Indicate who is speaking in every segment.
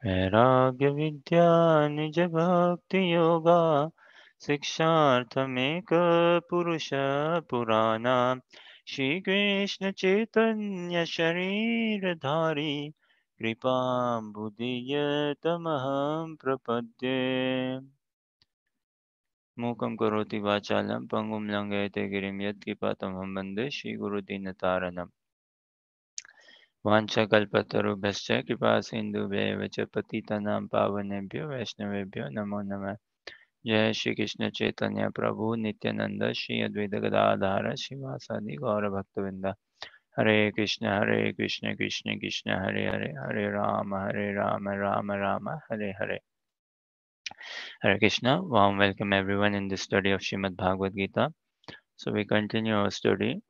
Speaker 1: वैराग्य विद्या निज भक्ति योगा शिक्षार्थमेक पुरुष पुराना श्री कृष्ण चैतन्य शरीर धारी कृपा बुद्धियतमहं प्रपद्ये मूकं करोति वाचालं पंगुं लंघयते गिरिं यत्कृपातमहं वन्दे श्रीगुरुदीनतारणम् वाञ्छाकल्पतरुभ्यश्च कृपासिन्धुभ्येव च पतितानां पावनेभ्यो वैष्णवेभ्यो नमो नमः। जय श्री कृष्ण चैतन्य प्रभु नित्यानंद श्री अद्वैत गदाधर श्रीवासादि गौरभक्तवृंद। हरे Krishna Krishna Krishna Hare Hare Hare Ram Ram Ram Hare Hare. Hare Krishna, warm welcome everyone in this study of Srimad Bhagavad Gita. So we continue our study.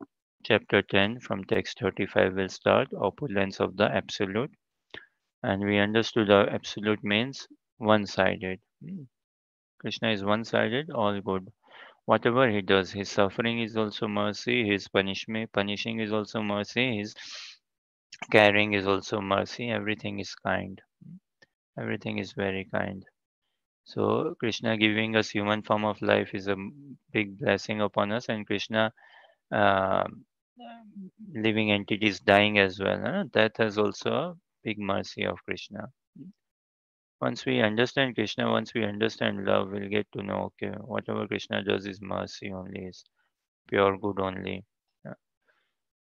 Speaker 1: Chapter 10 from text 35 will start opulence of the absolute. And we understood the absolute means one-sided. Krishna is one-sided, all good. Whatever he does, his suffering is also mercy, his punishment punishing is also mercy, his caring is also mercy, everything is kind. Everything is very kind. So Krishna giving us human form of life is a big blessing upon us, and Krishna uh, living entities dying as well. That has also a big mercy of Krishna. Once we understand Krishna, once we understand love, we'll get to know, okay, whatever Krishna does is mercy only, is pure good only. Uh,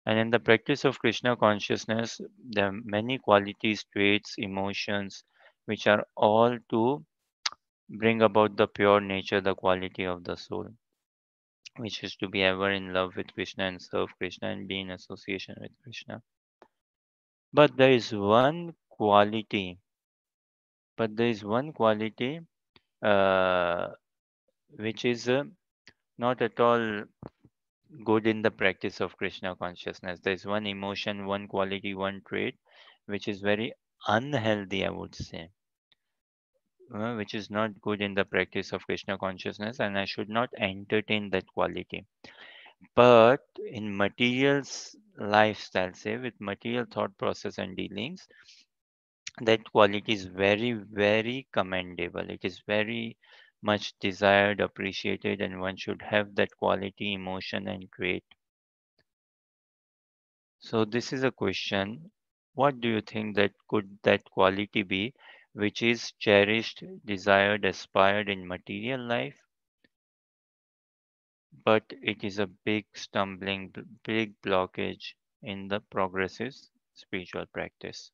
Speaker 1: And in the practice of Krishna consciousness, there are many qualities, traits, emotions, which are all to bring about the pure nature, the quality of the soul, which is to be ever in love with Krishna and serve Krishna and be in association with Krishna. But there is one quality, but there is one quality uh, which is not at all good in the practice of Krishna consciousness. There is one emotion, one quality, one trait which is very unhealthy, I would say, which is not good in the practice of Krishna consciousness, and I should not entertain that quality. But in lifestyle, say with material thought process and dealings, that quality is very, very commendable. It is very much desired, appreciated, and one should have that quality, emotion, and trait. So this is a question. What do you think that could that quality be which is cherished, desired, aspired in material life, but it is a big stumbling, big blockage in the progressive spiritual practice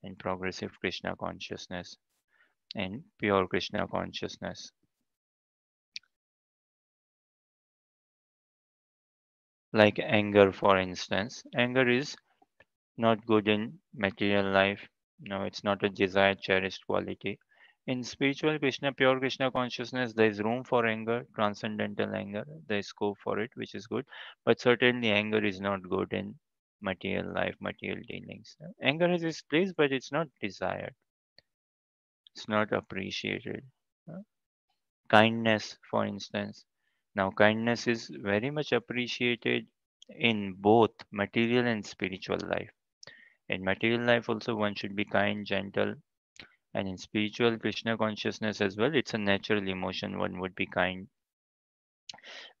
Speaker 1: and progressive Krishna consciousness and pure Krishna consciousness. Like anger, for instance. Anger is not good in material life. No, it's not a desired, cherished quality. In spiritual Krishna, pure Krishna consciousness, there is room for anger, transcendental anger. There is scope for it, which is good. But certainly, anger is not good in material life, material dealings. Anger has its place, but it's not desired. It's not appreciated. Uh, Kindness, for instance. Now, kindness is very much appreciated in both material and spiritual life. In material life, also, one should be kind, gentle, and in spiritual Krishna consciousness as well, it's a natural emotion. One would be kind.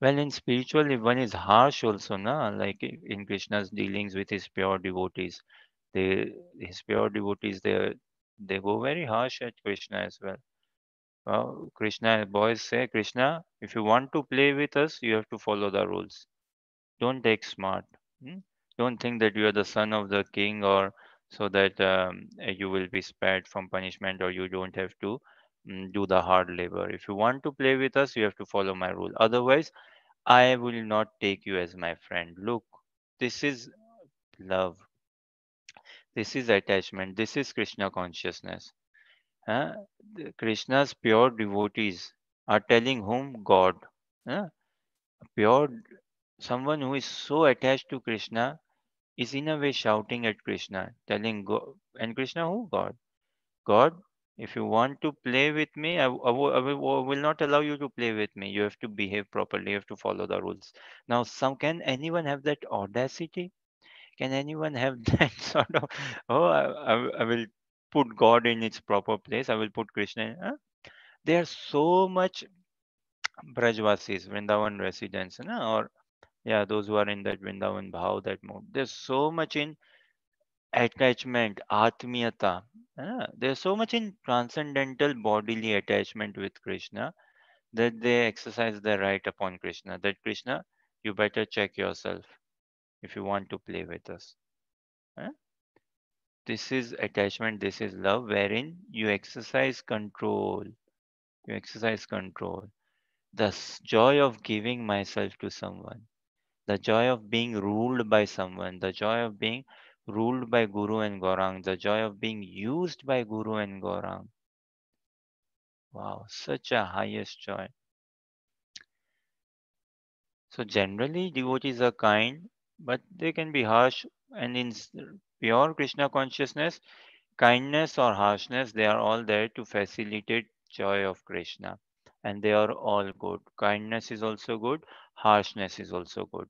Speaker 1: Well, in spiritual, if one is harsh also, na, like in Krishna's dealings with his pure devotees, his pure devotees, they go very harsh at Krishna as well. Krishna boys say, Krishna, if you want to play with us, you have to follow the rules. Don't take smart. Hmm? Don't think that you are the son of the king or so that you will be spared from punishment or you don't have to do the hard labor. If you want to play with us, you have to follow my rule. Otherwise, I will not take you as my friend. Look, this is love. This is attachment. This is Krishna consciousness. Huh? Krishna's pure devotees are telling whom God. Huh? Pure someone who is so attached to Krishna is in a way shouting at Krishna, telling God, and Krishna who? God. God, if you want to play with me, I will not allow you to play with me. You have to behave properly. You have to follow the rules. Now, can anyone have that audacity? Can anyone have that sort of, oh, I will. put God in its proper place. I will put Krishna in. There are so much Brajvasis, Vrindavan residents, or yeah, those who are in that Vrindavan Bhav, that mode. There's so much in attachment, Atmiyata. There's so much in transcendental bodily attachment with Krishna that they exercise their right upon Krishna. That Krishna, you better check yourself if you want to play with us. Huh? This is attachment, this is love, wherein you exercise control. You exercise control. The joy of giving myself to someone, the joy of being ruled by someone, the joy of being ruled by Guru and Gaurang, the joy of being used by Guru and Gaurang. Wow, such a highest joy. So generally, devotees are kind, but they can be harsh. And in pure Krishna consciousness, kindness or harshness, they are all there to facilitate joy of Krishna. And they are all good. Kindness is also good, harshness is also good.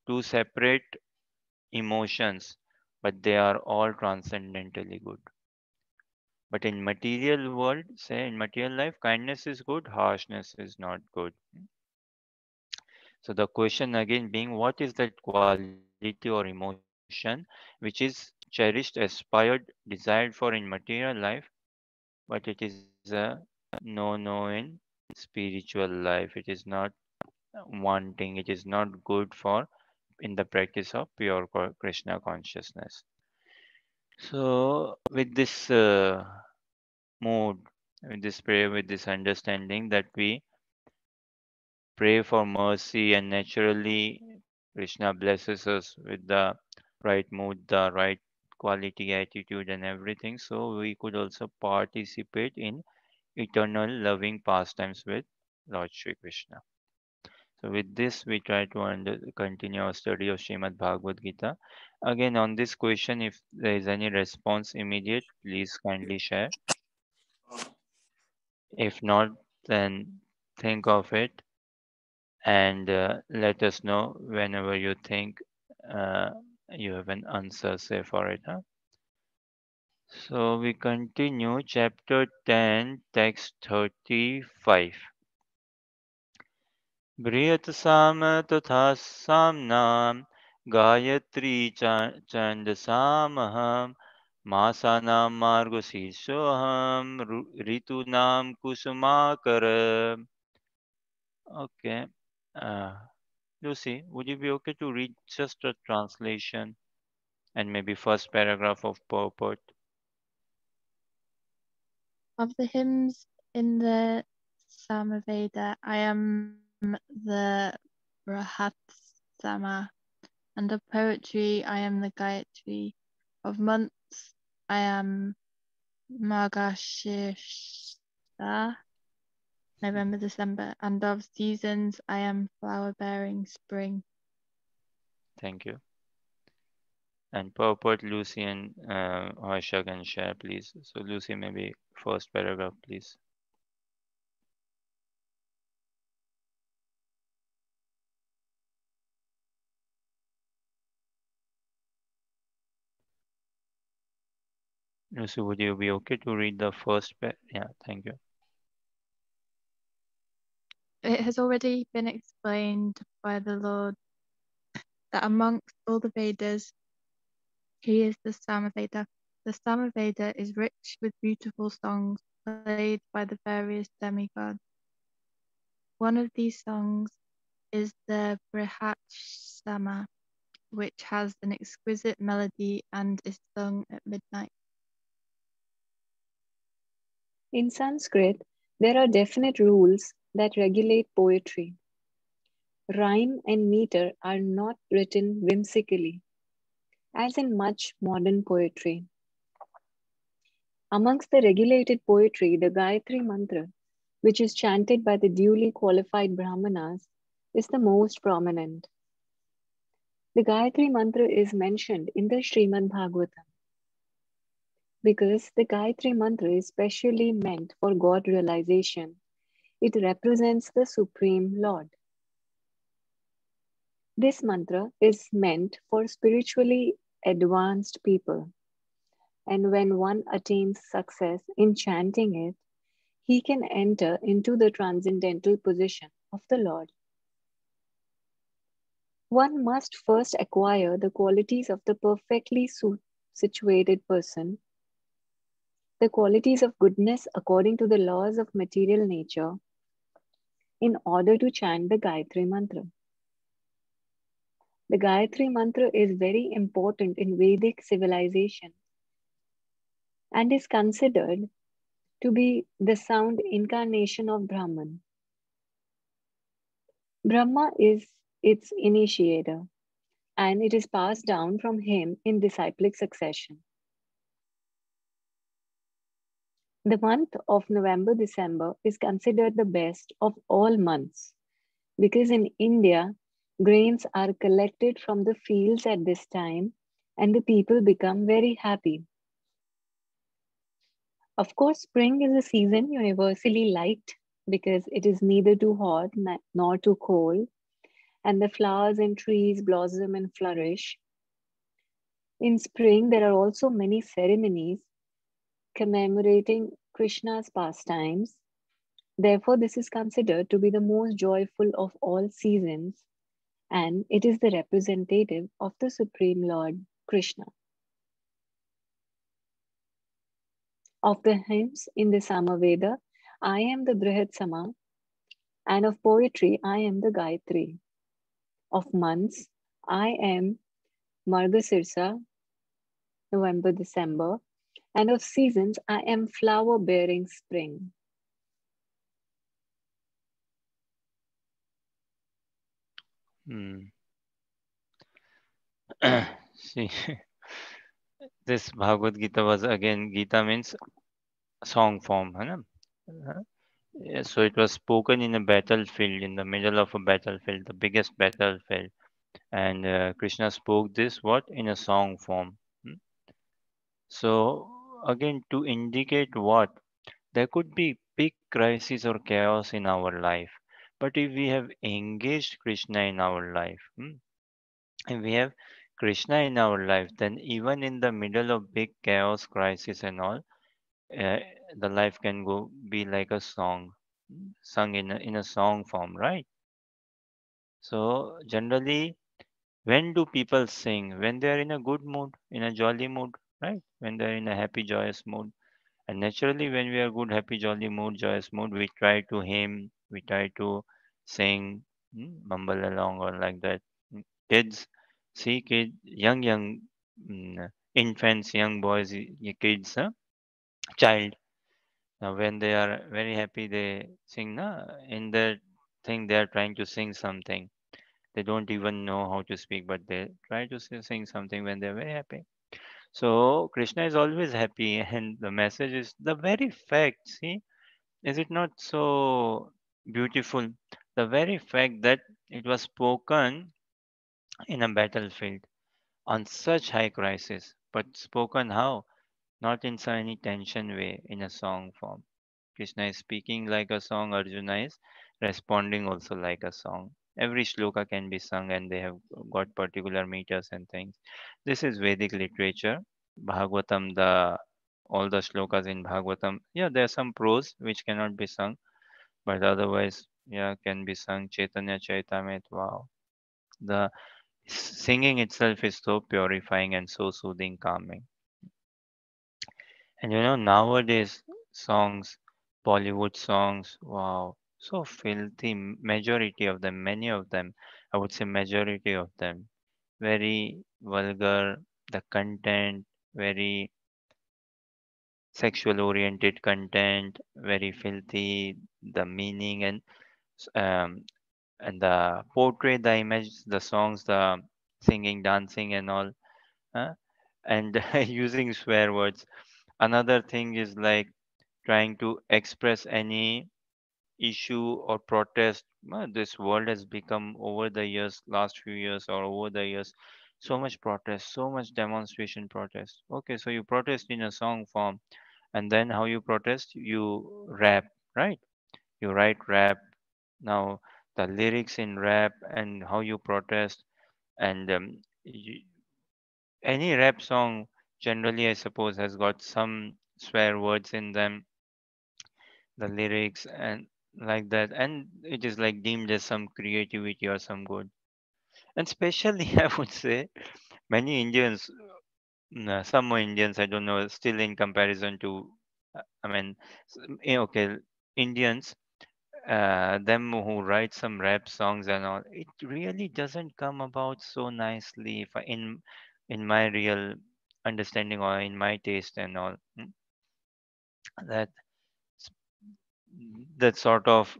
Speaker 1: Two separate emotions, but they are all transcendentally good. But in material world, say in material life, kindness is good, harshness is not good. So the question again being, what is that quality or emotion which is cherished, aspired, desired for in material life, but it is a no in spiritual life. It is not wanting. It is not good for in the practice of pure Krishna consciousness. So with this mood, with this prayer, with this understanding that we pray for mercy, and naturally Krishna blesses us with the right mood, the right quality attitude and everything, so we could also participate in eternal loving pastimes with Lord Shri Krishna. So with this we try to continue our study of Srimad Bhagavad Gita. Again, on this question, if there is any response immediate, please kindly share. If not, then think of it and let us know whenever you think uh, you have an answer, say for it. So we continue chapter 10, text 35. Briyat Sama Tatha Samnam Gayatri Chandasamaham Masanam Margosishoham Ritunam Kusumakara. Okay. Uh, Lucy, would you be okay to read just a translation and maybe first paragraph of purport?
Speaker 2: Of the hymns in the Samaveda, I am the Rahatsama, and of poetry, I am the Gayatri. Of months, I am Margashirsa, November, December, and of seasons, I am flower-bearing spring.
Speaker 1: Thank you. And purport, Lucy and Harsha can share, please. So Lucy, maybe first paragraph, please. Lucy, would you be okay to read the first Yeah, thank you.
Speaker 2: It has already been explained by the Lord that amongst all the Vedas, he is the Samaveda. The Samaveda is rich with beautiful songs played by the various demigods. One of these songs is the Brihatsama, which has an exquisite melody and is sung at midnight.
Speaker 3: In Sanskrit, there are definite rules that regulate poetry. Rhyme and meter are not written whimsically, as in much modern poetry. Amongst the regulated poetry, the Gayatri Mantra, which is chanted by the duly qualified Brahmanas, is the most prominent. The Gayatri Mantra is mentioned in the Srimad Bhagavatam because the Gayatri Mantra is specially meant for God realization. It represents the Supreme Lord. This mantra is meant for spiritually advanced people. and when one attains success in chanting it, he can enter into the transcendental position of the Lord. One must first acquire the qualities of the perfectly situated person, the qualities of goodness according to the laws of material nature, in order to chant the Gayatri Mantra. The Gayatri Mantra is very important in Vedic civilization and is considered to be the sound incarnation of Brahman. Brahma is its initiator, and it is passed down from him in disciplic succession. The month of November-December is considered the best of all months because in India, grains are collected from the fields at this time and the people become very happy. Of course, spring is a season universally liked because it is neither too hot nor too cold, and the flowers and trees blossom and flourish. In spring, there are also many ceremonies commemorating Krishna's pastimes. Therefore, this is considered to be the most joyful of all seasons, and it is the representative of the Supreme Lord Krishna. Of the hymns in the Samaveda, I am the Brihadsama, and of poetry, I am the Gayatri. Of months, I am Margasirsa, November, December, and of seasons, I am flower-bearing spring.
Speaker 1: See, this Bhagavad Gita was again, Gita means song form, है ना? Yeah, so it was spoken in a battlefield, in the middle of a battlefield, the biggest battlefield, and Krishna spoke this what in a song form. So again, to indicate what there could be big crisis or chaos in our life, but if we have engaged Krishna in our life, if we have Krishna in our life, then even in the middle of big chaos, crisis, and all, uh, the life can go be like a song, sung in a song form, right? So generally, when do people sing? When they are in a good mood, in a jolly mood, right? When they are in a happy, joyous mood. And naturally, when we are good, happy, jolly mood, joyous mood, we try to hymn, we try to sing, mumble along or like that. Kids, see young infants, young boys, kids, child. Now, when they are very happy, they sing. Na? In their thing, they are trying to sing something. They don't even know how to speak, but they try to sing something when they're very happy. So Krishna is always happy, and the message is the very fact. See, is it not so beautiful? The very fact that it was spoken in a battlefield on such high crisis, but spoken how? Not in so any tension way, in a song form. Krishna is speaking like a song, Arjuna is responding also like a song. Every shloka can be sung and they have got particular meters and things. This is Vedic literature. Bhagavatam, the all the shlokas in Bhagavatam, yeah, there are some prose which cannot be sung, but otherwise, yeah, can be sung. Chaitanya Chaitamrit, wow. The singing itself is so purifying and so soothing, calming. And nowadays songs, Bollywood songs, wow, so filthy. Majority of them, many of them, I would say majority of them, very vulgar. The content, very sexual oriented content, very filthy. The meaning um, and the portray the image, the songs, the singing, dancing, and all, huh? And using swear words. Another thing is like trying to express any issue or protest. This world has become over the years, last few years or over the years, so much protest, so much demonstration protest. Okay, so you protest in a song form, and then how you protest? You rap, right? You write rap. Now the lyrics in rap and how you protest, and any rap song generally, I suppose, has got some swear words in them, the lyrics and like that, and it is like deemed as some creativity or some good. And especially, I would say, many Indians, some more Indians, I don't know, still in comparison to, I mean, okay, Indians, them who write some rap songs and all, it really doesn't come about so nicely if in my real understanding or in my taste and all. That that sort of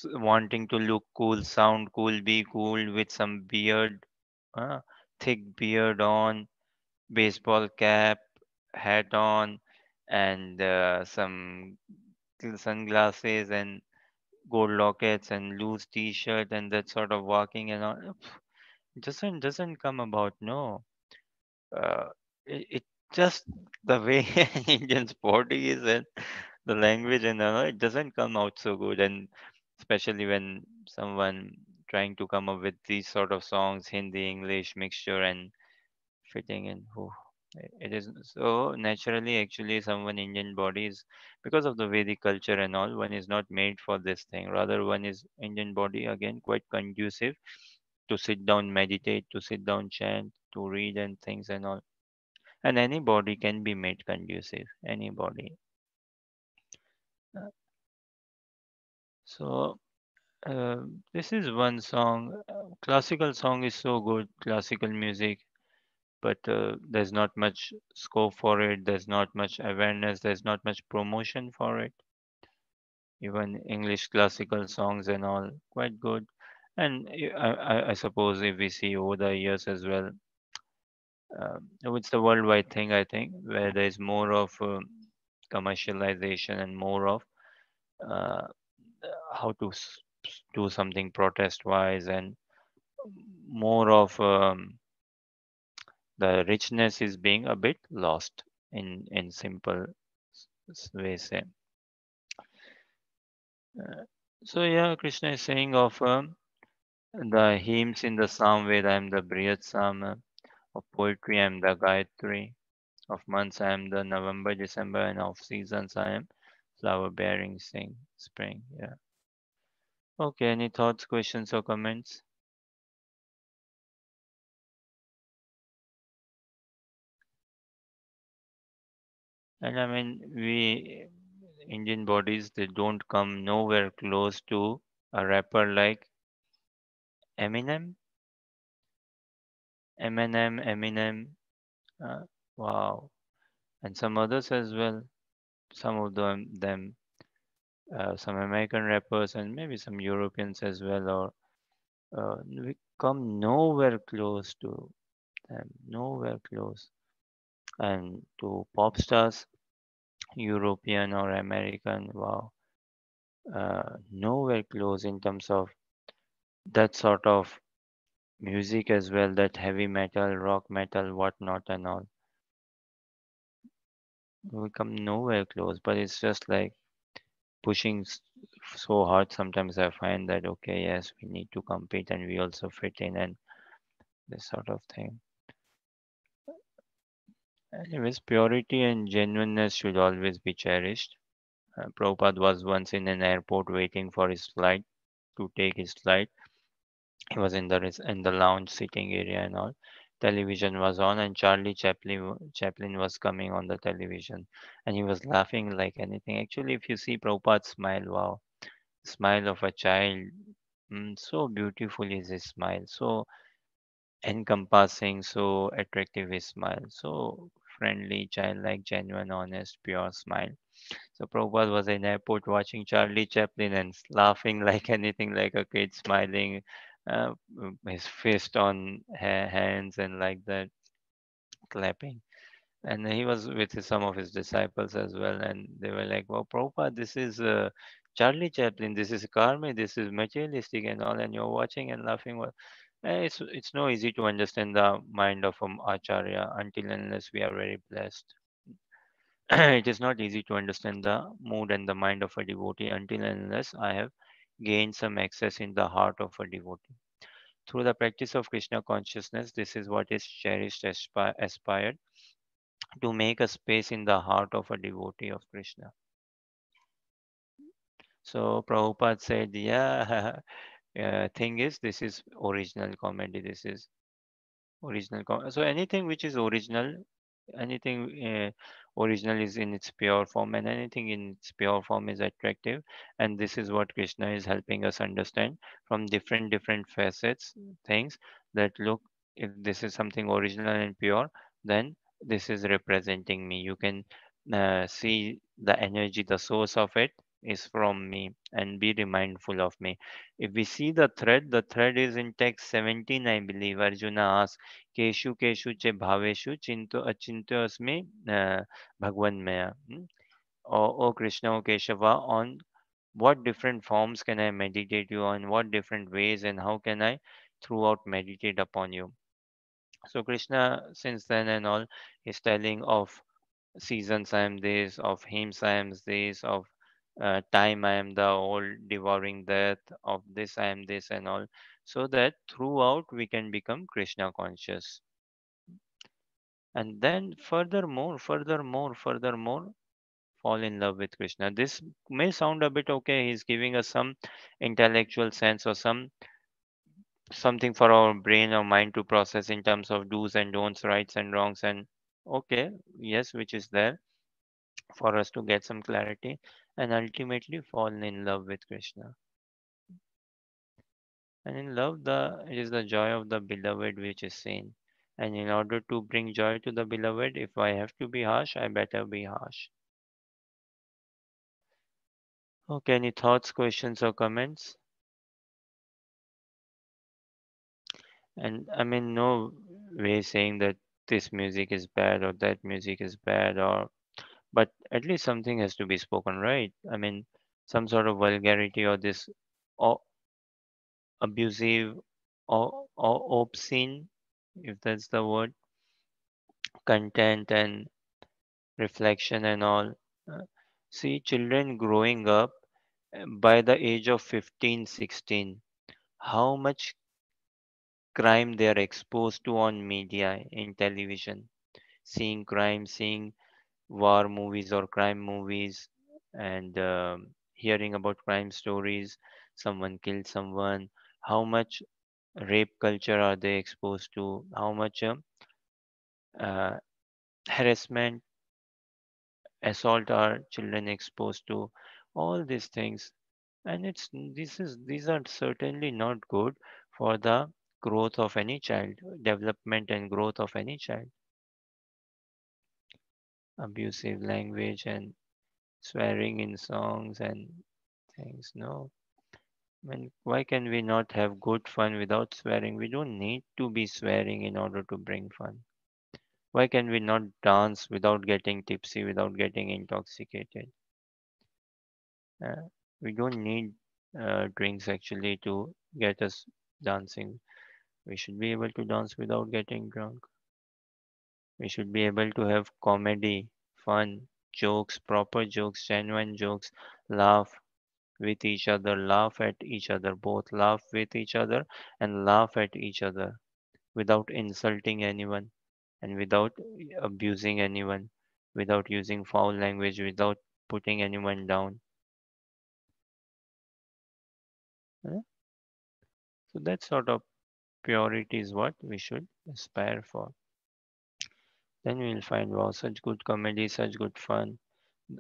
Speaker 1: wanting to look cool, sound cool, be cool with some beard, uh, thick beard on, baseball cap, hat on, and some sunglasses and gold lockets and loose t-shirt and that sort of walking and all. Doesn't come about. No, uh, it just the way an Indian's body is and the language and all, it doesn't come out so good. And especially when someone trying to come up with these sort of songs, Hindi, English mixture and fitting in. Oh, it is so naturally actually someone Indian bodies because of the Vedic culture and all. One is not made for this thing. Rather, one is Indian body again quite conducive to sit down, meditate, to sit down, chant, to read and things and all. And any body can be made conducive. Any body. Uh, So this is one song. Classical song is so good. Classical music, but there's not much scope for it. There's not much awareness. There's not much promotion for it. Even English classical songs and all, quite good. And I suppose if we see over the years as well, it's a worldwide thing, I think, where there is more of commercialization and more of uh, how to do something protest wise and more of the richness is being a bit lost in simple way say. Uh, so yeah, Krishna is saying of the hymns in the Samved, I am the Brihad Sama. Of poetry, I am the Gayatri. Of months, I am the November, December, and of seasons, I am flower bearing spring. Yeah. Okay. Any thoughts, questions, or comments? And I mean, we Indian bodies, they don't come nowhere close to a rapper like Eminem, Eminem. Uh, wow, and some others as well. Some of them, some American rappers and maybe some Europeans as well, or we come nowhere close to them, nowhere close. And to pop stars, European or American, wow, nowhere close in terms of that sort of music as well, that heavy metal, rock metal, whatnot, and all. We come nowhere close, but it's just like pushing so hard. Sometimes I find that, okay, yes, we need to compete and we also fit in and this sort of thing. Anyways, purity and genuineness should always be cherished. Prabhupada was once in an airport waiting for his flight to take his flight. He was in the lounge sitting area and all. Television was on, and Chaplin was coming on the television, and he was laughing like anything. Actually, if you see Prabhupada's smile, wow, smile of a child, so beautiful is his smile, so encompassing, so attractive his smile, so friendly, childlike, genuine, honest, pure smile. So Prabhupada was in airport watching Charlie Chaplin and laughing like anything, like a kid smiling, his fist on hands and like that, clapping. And he was with some of his disciples as well, and they were like, "Well, Prabhupada, this is Charlie Chaplin, this is karma, this is materialistic and all, and you're watching and laughing." Well, it's no easy to understand the mind of acharya until and unless we are very blessed. It is not easy to understand the mood and the mind of a devotee until and unless I have gained some access in the heart of a devotee. Through the practice of Krishna consciousness, this is what is cherished, aspired, to make a space in the heart of a devotee of Krishna. So Prabhupada said, yeah, thing is, this is original comedy. This is so anything which is original, anything original is in its pure form, and anything in its pure form is attractive. And this is what Krishna is helping us understand from different facets, things that look, if this is something original and pure, then this is representing me. You can see the energy, the source of it is from me, and be mindful of me. If we see the thread is in text 17, I believe. Arjuna asks, केषु केषु च भावेषु चिंतो अचिंत्य अस्मि भगवन maya. O Krishna, O Keshava, on what different forms can I meditate you on? What different ways, and how can I throughout meditate upon you? So Krishna, since then and all, is telling of seasons I am this, of hymns I am this, of time I am the old devouring death, of this I am this and all, so that throughout we can become Krishna conscious. And then furthermore, fall in love with Krishna. This may sound a bit okay. He's giving us some intellectual sense or something for our brain or mind to process in terms of do's and don'ts, rights and wrongs, and okay, yes, which is there for us to get some clarity and ultimately fall in love with Krishna. And in love, the it is the joy of the beloved which is seen. And in order to bring joy to the beloved, if I have to be harsh, I better be harsh. Okay, any thoughts, questions, or comments? And I mean, no way saying that this music is bad or that music is bad, or but at least something has to be spoken, right? I mean, some sort of vulgarity or this or abusive or obscene, if that's the word, content and reflection and all. Uh, See, children growing up by the age of 15, 16, how much crime they are exposed to on media, in television, seeing crime, seeing war movies or crime movies, and hearing about crime stories. Someone killed someone. How much rape culture are they exposed to? How much uh, harassment, assault are children exposed to? All these things, and these are certainly not good for the growth of any child, development and growth of any child. Abusive language and swearing in songs and things. No. I mean, why can we not have good fun without swearing? We don't need to be swearing in order to bring fun. Why can we not dance without getting tipsy, without getting intoxicated? Uh, we don't need drinks actually to get us dancing. We should be able to dance without getting drunk. We should be able to have comedy, fun, jokes, proper jokes, genuine jokes, laugh with each other, laugh at each other, both laugh with each other and laugh at each other without insulting anyone and without abusing anyone, without using foul language, without putting anyone down. eh? So that sort of purity is what we should aspire for. Then we will find, wow, such good comedy, such good fun.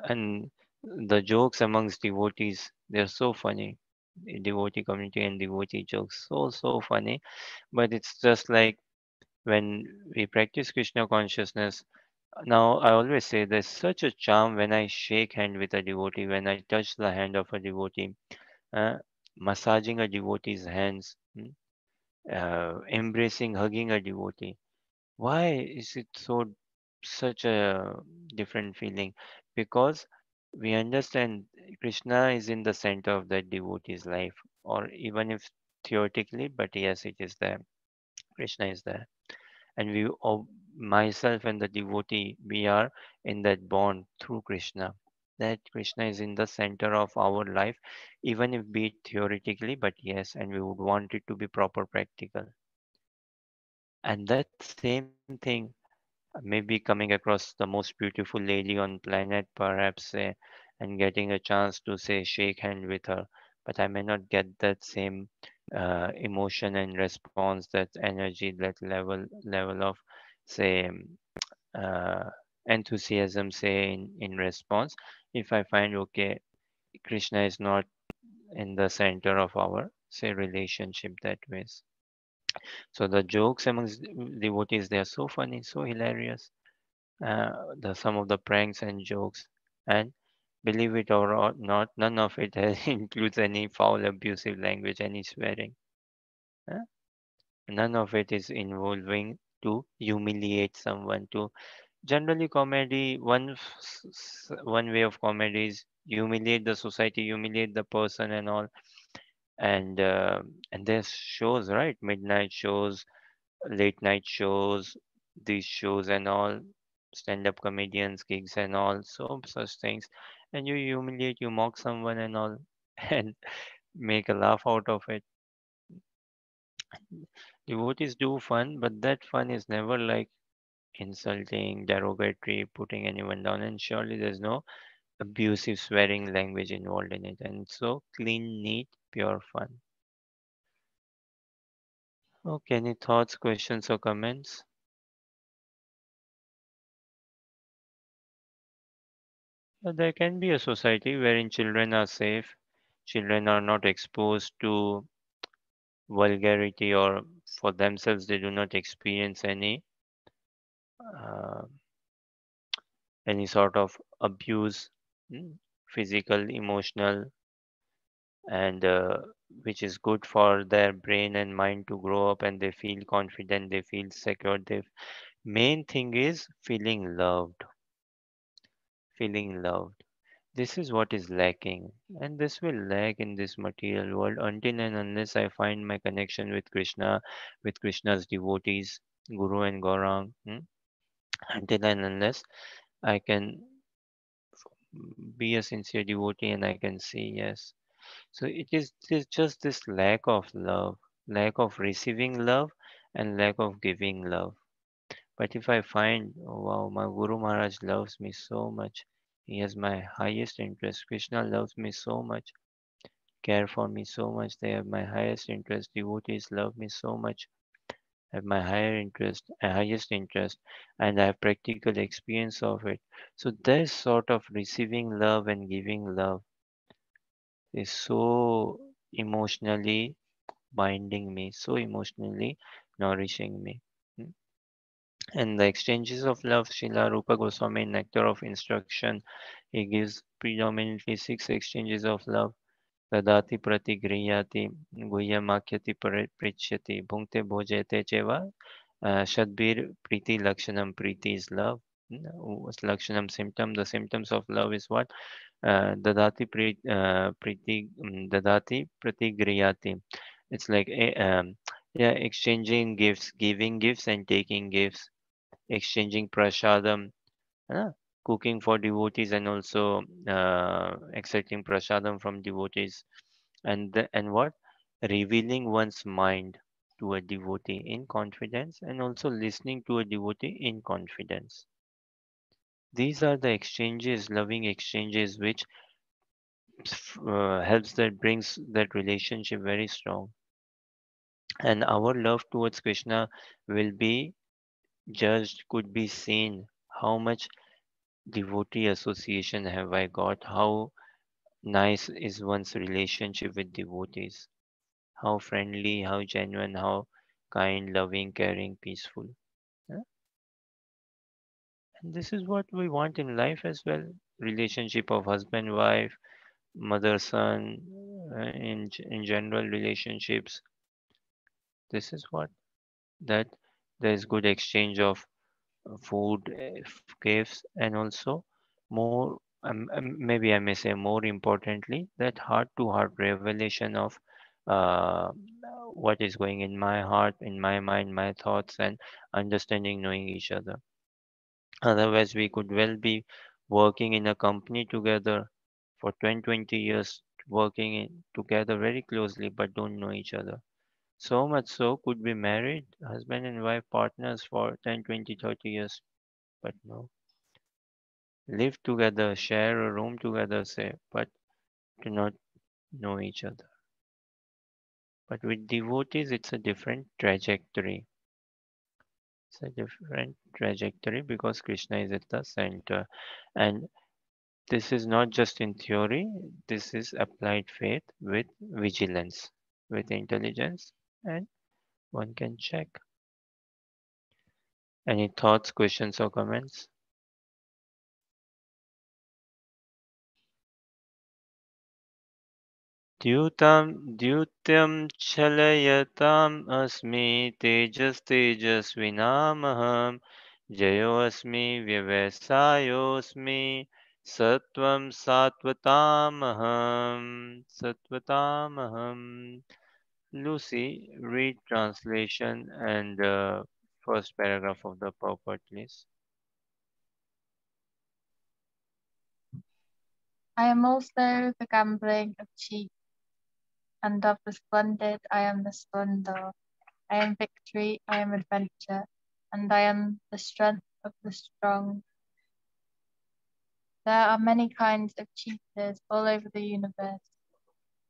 Speaker 1: And the jokes amongst devotees, they're so funny. The devotee community and devotee jokes, so funny. But it's just like when we practice Krishna consciousness. Now, I always say there's such a charm when I shake hand with a devotee, when I touch the hand of a devotee, uh, massaging a devotee's hands, embracing, hugging a devotee. Why is it such a different feeling? Because we understand Krishna is in the center of that devotee's life, or even if theoretically, but yes, it is there. Krishna is there, and myself and the devotee, we are in that bond through Krishna. That Krishna is in the center of our life, even if be it theoretically, but yes, and we would want it to be proper practical. And that same thing maybe coming across the most beautiful lady on planet, perhaps, say, and getting a chance to say shake hand with her, but I may not get that same emotion and response, that energy, that level of, say, uh, enthusiasm, say, in response, if I find, okay, Krishna is not in the center of our, say, relationship that ways. So the jokes amongst devotees, they are so funny, so hilarious. Some of the pranks and jokes, and believe it or not, none of it includes any foul, abusive language, any swearing. uh, None of it is involving to humiliate someone. To generally comedy, one way of comedy is humiliate the society, humiliate the person, and all. And there's shows, right? Midnight shows, late night shows, these shows and all, stand-up comedians gigs and all, so such things, and you humiliate, you mock someone and all, and make a laugh out of it. Devotees do fun, but that fun is never like insulting, derogatory, putting anyone down, and surely there's no abusive swearing language involved in it, and so clean, neat, pure fun. Okay, any thoughts, questions, or comments? There can be a society wherein children are safe, children are not exposed to vulgarity, or for themselves they do not experience uh, any sort of abuse, mm, physical, emotional, and which is good for their brain and mind to grow up, and they feel confident, they feel secure. The main thing is feeling loved. This is what is lacking, and this will lack in this material world until and unless I find my connection with Krishna, with Krishna's devotees, Guru and Gaurang. Until and unless I can be a sincere devotee and I can say yes. So it is just this lack of love, lack of receiving love, and lack of giving love. But if I find, oh, wow, my Guru Maharaj loves me so much, he has my highest interest, Krishna loves me so much, care for me so much, they have my highest interest, devotees love me so much, have my highest interest, and I have practical experience of it. So this sort of receiving love and giving love is so emotionally binding me, so emotionally nourishing me. Mm. And the exchanges of love, Srila Rupa Goswami in Nectar of Instruction, he gives predominantly six exchanges of love. Dadati prati griyati, guhyamakyati prichyati, bhunkte bhojete cheva, Shadbir Preeti Lakshanam. Preeti is love. What's Lakshanam symptom? The symptoms of love is what? Dadati Prati Griyati. It's like yeah, exchanging gifts, giving gifts and taking gifts, exchanging prasadam, uh, cooking for devotees and also accepting prasadam from devotees, and what? Revealing one's mind to a devotee in confidence and also listening to a devotee in confidence. These are the exchanges, loving exchanges, which helps, that brings that relationship very strong. And our love towards Krishna will be judged, could be seen. How much devotee association have I got? How nice is one's relationship with devotees? How friendly, how genuine, how kind, loving, caring, peaceful. Yeah? And this is what we want in life as well. Relationship of husband, wife, mother, son, in general relationships. This is what, that there is good exchange of food, gifts, and also more, maybe I may say more importantly, that heart to heart revelation of uh, what is going in my heart, in my mind, my thoughts, and understanding, knowing each other. Otherwise, we could well be working in a company together for 10, 20 years, working together very closely, but don't know each other. So much so, could be married, husband and wife partners for 10, 20, 30 years. but no. Live together, share a room together, say, but do not know each other. But with devotees, it's a different trajectory. It's a different trajectory because Krishna is at the center. And this is not just in theory, this is applied faith with vigilance, with intelligence, and one can check. Any thoughts, questions, or comments? द्यूतं चलयताम् अस्मि तेजस्तेजस्विनामहं जयोऽस्मि व्यवसायोऽस्मि सत्वं सत्वतामहं. Lucy, read translation and first paragraph of the purport, please.
Speaker 2: I am also the gambling of cheap, and of the splendid I am the splendor. I am victory, I am adventure, and I am the strength of the strong. There are many kinds of cheaters all over the universe.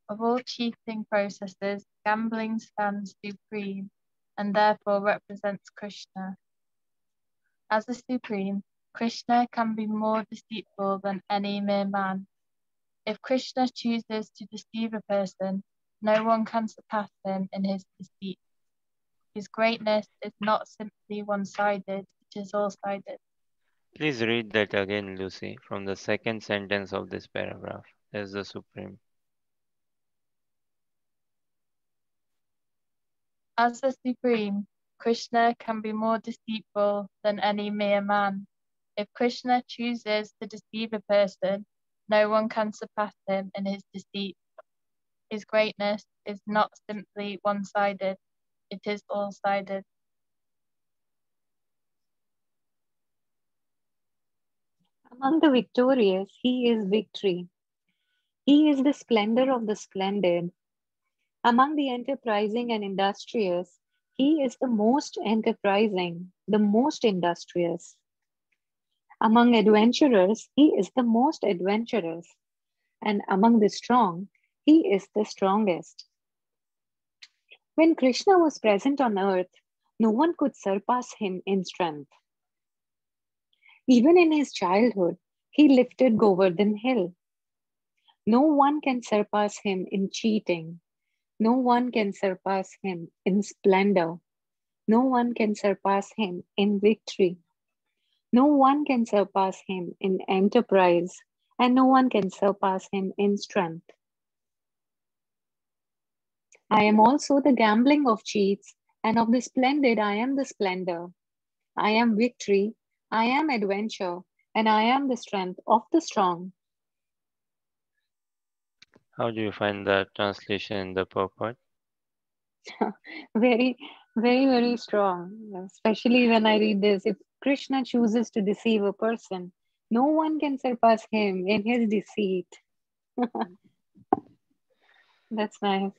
Speaker 2: Of all cheating processes, gambling stands supreme and therefore represents Krishna. As the supreme, Krishna can be more deceitful than any mere man. If Krishna chooses to deceive a person, no one can surpass him in his deceit. His greatness is not simply one-sided, it is all-sided.
Speaker 1: Please read that again, Lucy, from the second sentence of this paragraph. There's the Supreme.
Speaker 2: As the supreme, Krishna can be more deceitful than any mere man. If Krishna chooses to deceive a person, no one can surpass him in his deceit. His greatness is not simply one-sided, it is all-sided.
Speaker 3: Among the victorious, he is victory. He is the splendor of the splendid. Among the enterprising and industrious, he is the most enterprising, the most industrious. Among adventurers, he is the most adventurous. And among the strong, he is the strongest. When Krishna was present on earth, no one could surpass him in strength. Even in his childhood, he lifted Govardhan Hill. No one can surpass him in cheating. No one can surpass him in splendor. No one can surpass him in victory. No one can surpass him in enterprise, and no one can surpass him in strength. I am also the gambling of cheats, and of the splendid I am the splendor. I am victory, I am adventure, and I am the strength of the strong.
Speaker 1: How do you find the translation in the purport?
Speaker 3: Very, very, very strong, especially when I read this. If Krishna chooses to deceive a person, no one can surpass him in his deceit. That's nice.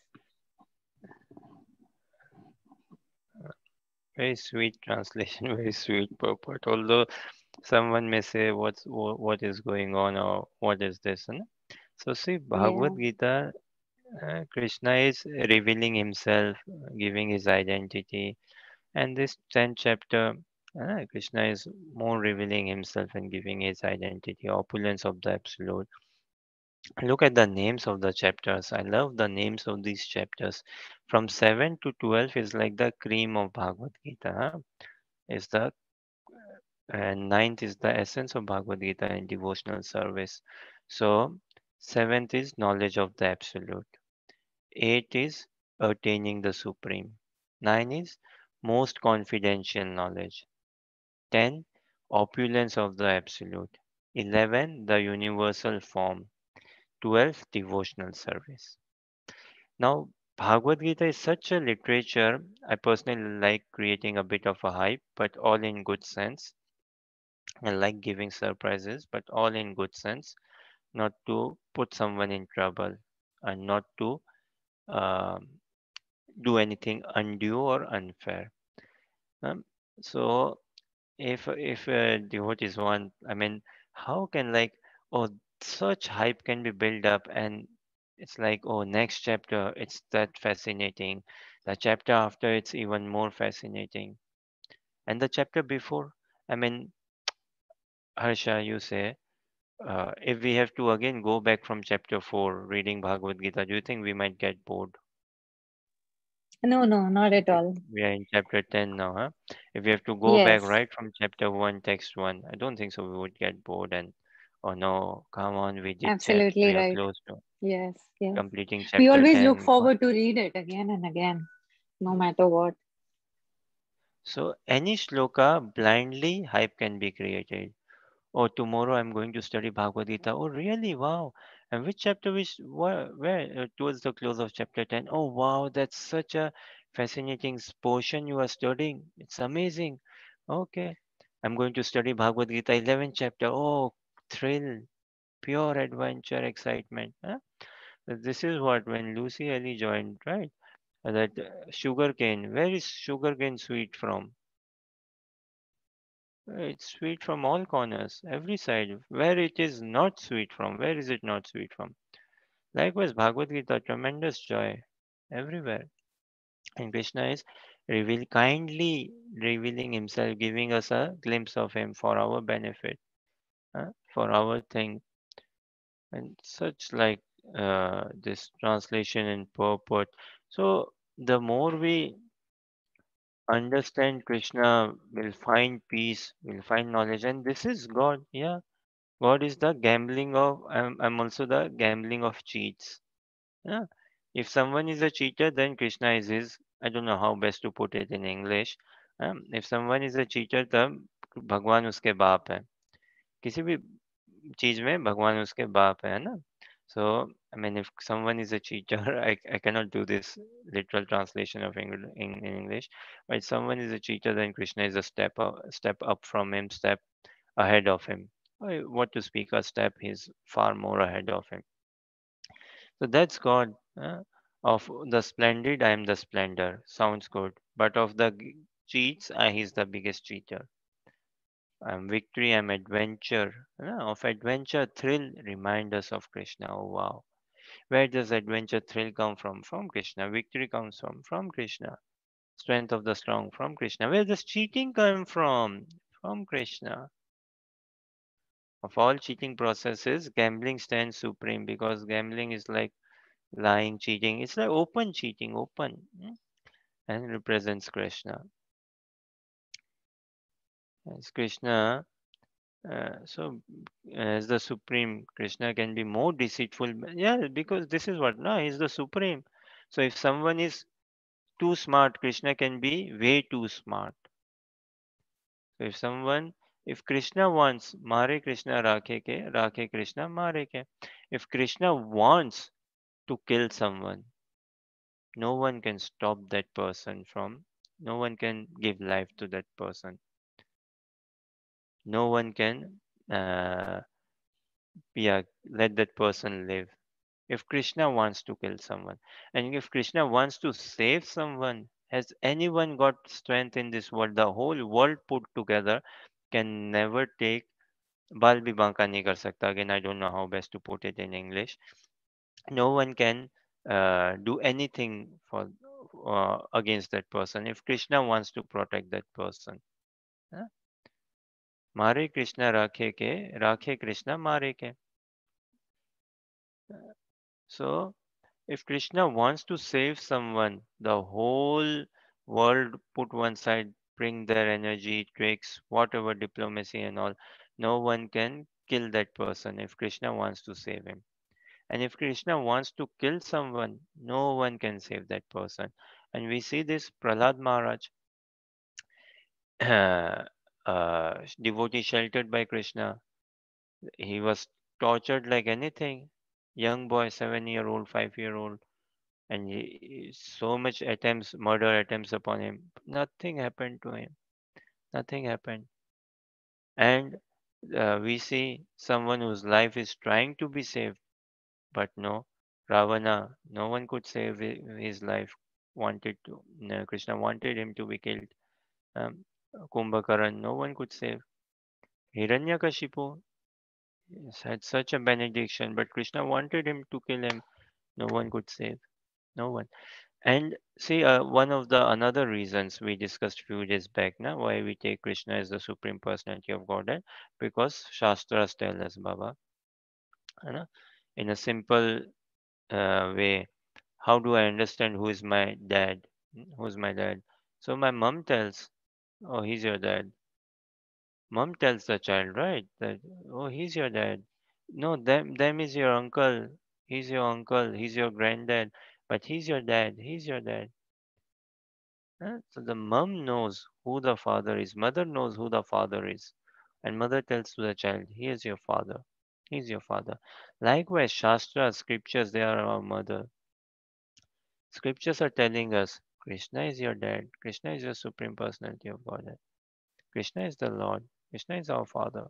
Speaker 1: Very sweet translation, very sweet purport. Although someone may say, what is going on, or what is this? No? So see,
Speaker 3: Yeah.
Speaker 1: Bhagavad Gita, Krishna is revealing himself, giving his identity. And this 10th chapter, Krishna is more revealing himself and giving his identity, opulence of the absolute. Look at the names of the chapters. I love the names of these chapters. From 7 to 12 is like the cream of Bhagavad Gita. Is the and ninth is the essence of Bhagavad Gita and devotional service. So seventh is knowledge of the absolute. Eight is attaining the supreme. Nine is most confidential knowledge. 10. Opulence of the absolute. 11. The universal form. 12. Devotional service. Now, Bhagavad Gita is such a literature. I personally like creating a bit of a hype, but all in good sense. I like giving surprises, but all in good sense, not to put someone in trouble and not to um, do anything undue or unfair. Um, so if devotees want, I mean, how can like, oh, such hype can be built up, and it's like, oh, next chapter it's that fascinating, the chapter after it's even more fascinating, and the chapter before, I mean, Harsha, you say, if we have to again go back from chapter 4 reading Bhagavad Gita, do you think we might get bored?
Speaker 3: No, no, not at all.
Speaker 1: We are in chapter 10 now, huh? If we have to go back
Speaker 3: Yes,
Speaker 1: right from chapter 1, text 1, I don't think so we would get bored and, oh no, come on,
Speaker 3: absolutely
Speaker 1: we are
Speaker 3: right.
Speaker 1: close to
Speaker 3: Yes, yes.
Speaker 1: completing
Speaker 3: We
Speaker 1: chapter
Speaker 3: always look
Speaker 1: 10.
Speaker 3: forward to read it again and again, no matter what.
Speaker 1: So any shloka blindly hype can be created. Oh, tomorrow I'm going to study Bhagavad Gita. Oh, really? Wow. And which chapter, where towards the close of chapter 10. Oh, wow, that's such a fascinating portion you are studying. It's amazing. Okay. I'm going to study Bhagavad Gita 11th chapter. Oh, thrill, pure adventure, excitement. Huh? This is what when Lucy Ellie joined, right? That sugar cane. Where is sugar cane sweet from? It's sweet from all corners, every side. Where it is not sweet from, where is it not sweet from? Likewise, Bhagavad Gita, tremendous joy everywhere. And Krishna is kindly revealing himself, giving us a glimpse of him for our benefit, for our thing. And such like this translation and purport. So the more we understand Krishna, we'll find peace, we'll find knowledge. And this is God, yeah. God is the gambling of, I'm also the gambling of cheats. Yeah. If someone is a cheater, then Krishna is his, I don't know how best to put it in English. If someone is a cheater, तब भगवान उसके बाप है. किसी भी चीज में भगवान उसके बाप है ना? So, I mean, if someone is a cheater, I cannot do this literal translation of in English. But if someone is a cheater, then Krishna is a step up from him, step ahead of him. What to speak a step, he's far more ahead of him. So that's God. Of the splendid, I am the splendor. Sounds good. But of the cheats, he's the biggest cheater. I'm victory, I'm adventure. Of adventure, thrill, remind us of Krishna. Oh wow. Where does adventure thrill come from? From Krishna. Victory comes from Krishna. Strength of the strong from Krishna. Where does cheating come from? From Krishna. Of all cheating processes, gambling stands supreme because gambling is like lying, cheating. It's like open cheating, open, and represents Krishna. As Krishna, so as the supreme, Krishna can be more deceitful. Yeah, because this is what, no, he's the supreme. So if someone is too smart, Krishna can be way too smart. So if Krishna wants, Mare Krishna Rakhe Krishna Mare ke. If Krishna wants to kill someone, no one can stop that person from, no one can give life to that person. No one can, yeah, let that person live. If Krishna wants to kill someone, and if Krishna wants to save someone, has anyone got strength in this world? The whole world put together can never take. बाल भी बांका नहीं कर सकता. Again, I don't know how best to put it in English. No one can do anything for against that person if Krishna wants to protect that person. हाँ? मारे कृष्णा राखे Krishna मारे के. So if Krishna wants to save someone, the whole world put one side, bring their energy, tricks, whatever diplomacy and all. No one can kill that person if Krishna wants to save him. And if Krishna wants to kill someone, no one can save that person. And we see this Prahlad Maharaj, devotee sheltered by Krishna. He was tortured like anything. Young boy, 7-year-old, 5-year-old, and so much attempts, murder attempts upon him. Nothing happened to him. Nothing happened. And we see someone whose life is trying to be saved, but no, Ravana, no one could save his life. Wanted to, no, Krishna wanted him to be killed. Kumbhakaran, no one could save. Hiranyakashipu had such a benediction, but Krishna wanted him to kill him. No one could save. No one. And see, one of the another reasons we discussed few days back now, why we take Krishna as the supreme personality of Godhead, because Shastras tell us, Baba, you know, in a simple way. How do I understand who is my dad? Who's my dad? So my mom tells, oh, he's your dad. Mom tells the child, right? That, oh, he's your dad. No, them is your uncle. He's your uncle. He's your granddad. But he's your dad. He's your dad. So the mom knows who the father is. Mother knows who the father is. And mother tells to the child, he is your father. He's your father. Likewise, Shastra, scriptures, they are our mother. Scriptures are telling us, Krishna is your dad. Krishna is your supreme personality of Godhead. Krishna is the Lord. Krishna is our father.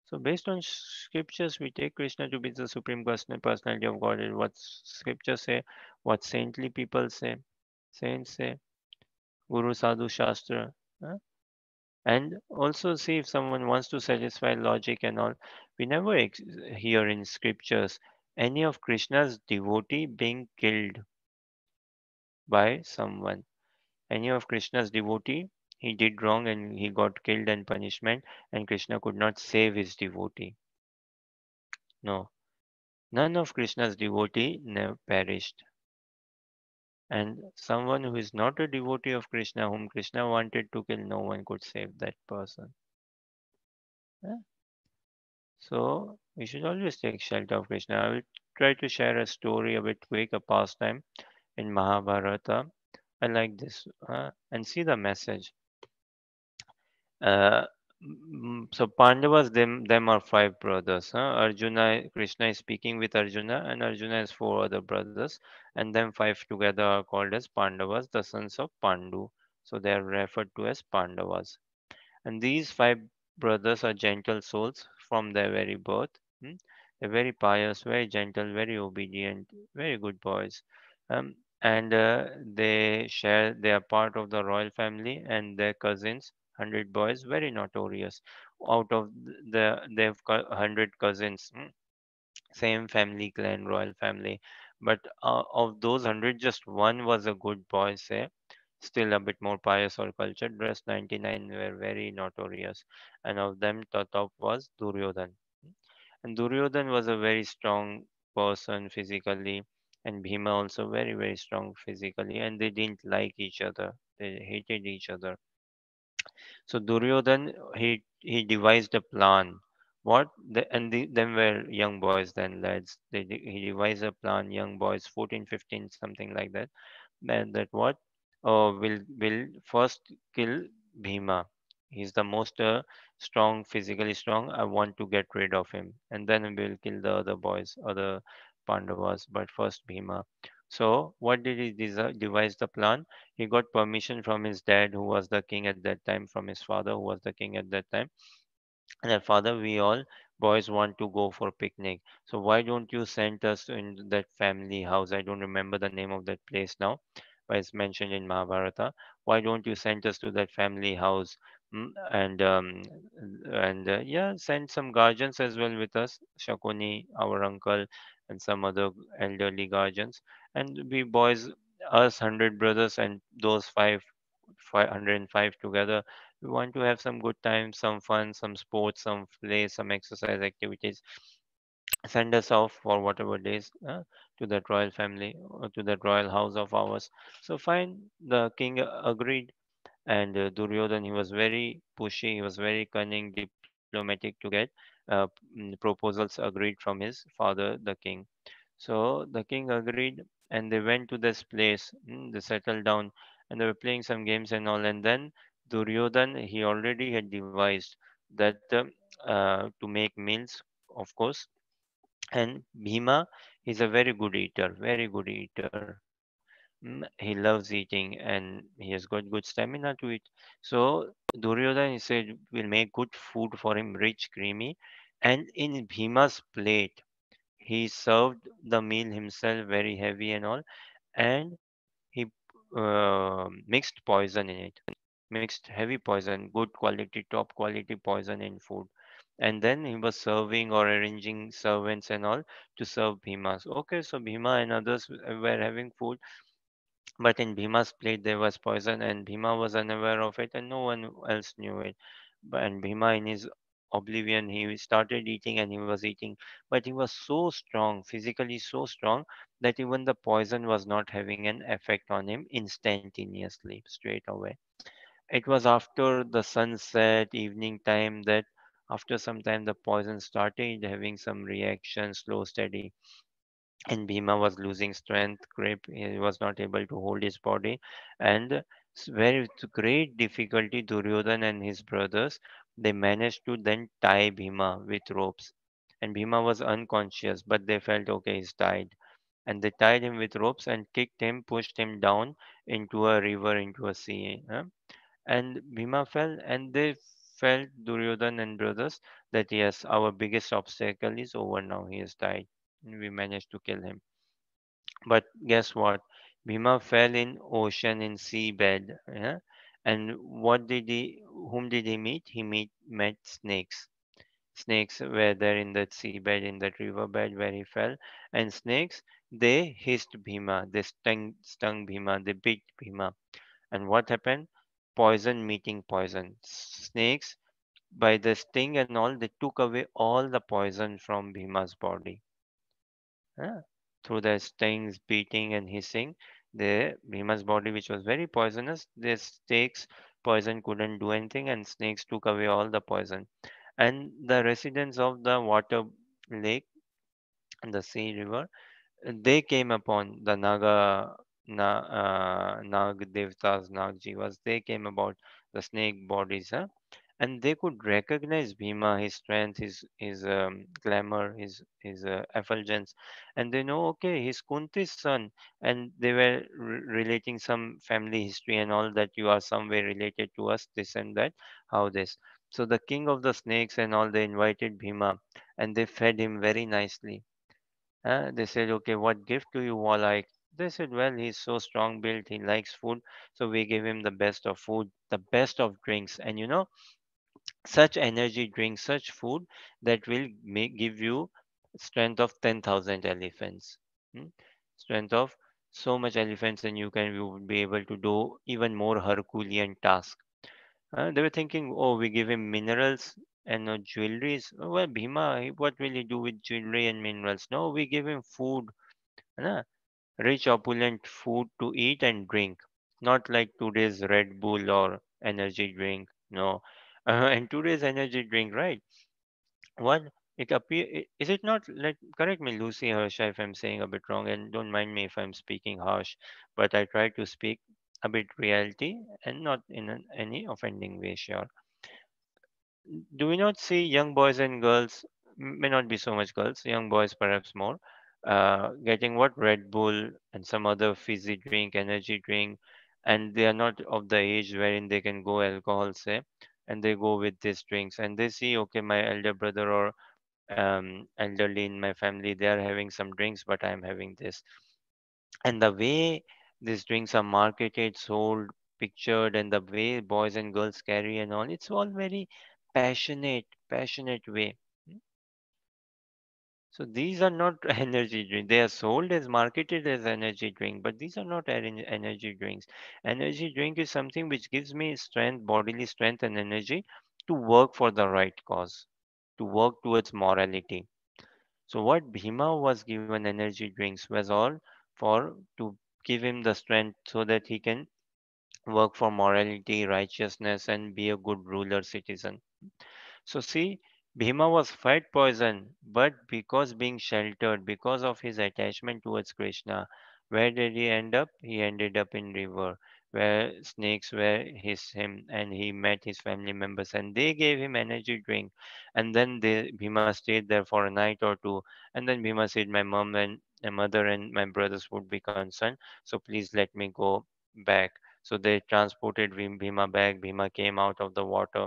Speaker 1: So based on scriptures, we take Krishna to be the supreme personality of Godhead. What scriptures say, what saintly people say, saints say, Guru Sadhu Shastra. Huh? And also see if someone wants to satisfy logic and all. We never hear in scriptures any of Krishna's devotee being killed by someone. Any of Krishna's devotee, he did wrong and he got killed and punishment, and Krishna could not save his devotee. No, none of Krishna's devotee never perished. And someone who is not a devotee of Krishna, whom Krishna wanted to kill, no one could save that person. Yeah? So we should always take shelter of Krishna. I will try to share a story a bit quick, a pastime in Mahabharata. I like this. And see the message. Uh, so Pandavas, them are five brothers. Arjuna, Krishna is speaking with Arjuna, and Arjuna has four other brothers, and them five together are called as Pandavas, the sons of Pandu. So they are referred to as Pandavas. And these five brothers are gentle souls from their very birth. Hmm? They're very pious, very gentle, very obedient, very good boys. And they are part of the royal family, and their cousins, 100 boys, very notorious. Out of they have 100 cousins, same family, clan, royal family. But of those 100, just one was a good boy, say, still a bit more pious or cultured. Rest 99 were very notorious. And of them, the top was Duryodhan. And Duryodhan was a very strong person physically, and Bhima also very, very strong physically, and they didn't like each other. They hated each other. So Duryodhan, he devised a plan. Them were young boys then, lads. He devised a plan, young boys, 14, 15, something like that. That what? Oh, will first kill Bhima. He's the most strong, physically strong. I want to get rid of him, and then we'll kill the other boys, other Pandavas. But first Bhima. So what did he devise the plan? He got permission from his dad, who was the king at that time, from his father, who was the king at that time. And that father, we all boys want to go for picnic. So why don't you send us in that family house? I don't remember the name of that place now, but it's mentioned in Mahabharata. Why don't you send us to that family house? And yeah, send some guardians as well with us, Shakuni, our uncle, and some other elderly guardians. And we boys, us 100 brothers and those 505 together, we want to have some good time, some fun, some sports, some play, some exercise activities. Send us off for whatever days to that royal family or to that royal house of ours. So fine, the king agreed, and Duryodhan, he was very pushy, he was very cunning, diplomatic to get proposals agreed from his father, the king. So the king agreed, and they went to this place. They settled down, and they were playing some games and all. And then Duryodhan, he already had devised that to make meals, of course. And Bhima, he's a very good eater, very good eater. He loves eating, and he has got good stamina to it. So Duryodhan, he said, will make good food for him, rich, creamy. And in Bhima's plate, he served the meal himself, very heavy and all, and he mixed poison in it. mixed heavy poison, good quality, top quality poison in food. And then he was serving or arranging servants and all to serve Bhima's. Okay, so Bhima and others were having food, but in Bhima's plate there was poison, and Bhima was unaware of it, and no one else knew it. And Bhima, in his oblivion, he started eating and he was eating, but he was so strong, physically so strong, that even the poison was not having an effect on him instantaneously, straight away. It was after the sunset, evening time, that after some time the poison started having some reaction, slow, steady, and Bhima was losing strength, grip. He was not able to hold his body, and very with great difficulty, Duryodhan and his brothers, they managed to then tie Bhima with ropes. And Bhima was unconscious, but they felt okay, he's tied. And they tied him with ropes and kicked him, pushed him down into a river, into a sea. And Bhima fell, and they felt, Duryodhan and brothers, that yes, our biggest obstacle is over now. He has died. We managed to kill him. But guess what? Bhima fell in ocean in seabed. Yeah? And what did he? Whom did he meet? Met snakes. Snakes were there in that seabed, in that riverbed where he fell. And snakes, they hissed Bhima. They stung Bhima. They bit Bhima. And what happened? Poison meeting poison. Snakes, by the sting and all, they took away all the poison from Bhima's body. Huh? Through the stings, beating, and hissing, the Bhima's body, which was very poisonous, the snakes poison couldn't do anything, and snakes took away all the poison. And the residents of the water lake and the sea river, they came upon the Nag Devtas, Nag Jivas. They came about the snake bodies, huh? And they could recognize Bhima, his strength, his glamour, his effulgence, and they know, okay, he's Kunti's son, and they were relating some family history and all, that you are some way related to us, this and that, how this. So the king of the snakes and all, they invited Bhima, and they fed him very nicely. They said, okay, what gift do you all like? They said, well, he's so strong built, he likes food, so we gave him the best of food, the best of drinks, and such energy drinks, such food that will give you strength of 10,000 elephants. Hmm? Strength of so much elephants, and you would be able to do even more Herculean task. They were thinking, oh, we give him minerals and jewelries. Oh, well, Bhima, what will he do with jewelry and minerals? No, we give him food, na? Rich, opulent food to eat and drink. Not like today's Red Bull or energy drink. No. And today's energy drink, right? What it appear is it not like, correct me, Lucy, Harsha, if I'm saying a bit wrong, and don't mind me if I'm speaking harsh, but I try to speak a bit reality and not in any offending way, sure. Do we not see young boys and girls, may not be so much girls, young boys perhaps more, getting what, Red Bull and some other fizzy drink, energy drink, and they are not of the age wherein they can go alcohol, say, and they go with these drinks, and they see, okay, my elder brother or elderly in my family, they are having some drinks, but I'm having this. And the way these drinks are marketed, sold, pictured, and the way boys and girls carry and all, it's all very passionate way. So these are not energy drink. They are sold as marketed as energy drink, but these are not energy drinks. Energy drink is something which gives me strength, bodily strength and energy to work for the right cause, to work towards morality. So what Bhima was given energy drinks was all for to give him the strength so that he can work for morality, righteousness, and be a good ruler citizen. So see, Bhima was fed poison, but because being sheltered, because of his attachment towards Krishna, where did he end up? He ended up in river where snakes were his him, and he met his family members and they gave him energy drink. And then Bhima stayed there for a night or two, and then Bhima said, my mom and my mother and my brothers would be concerned, so please let me go back. So they transported Bhima back. Bhima came out of the water,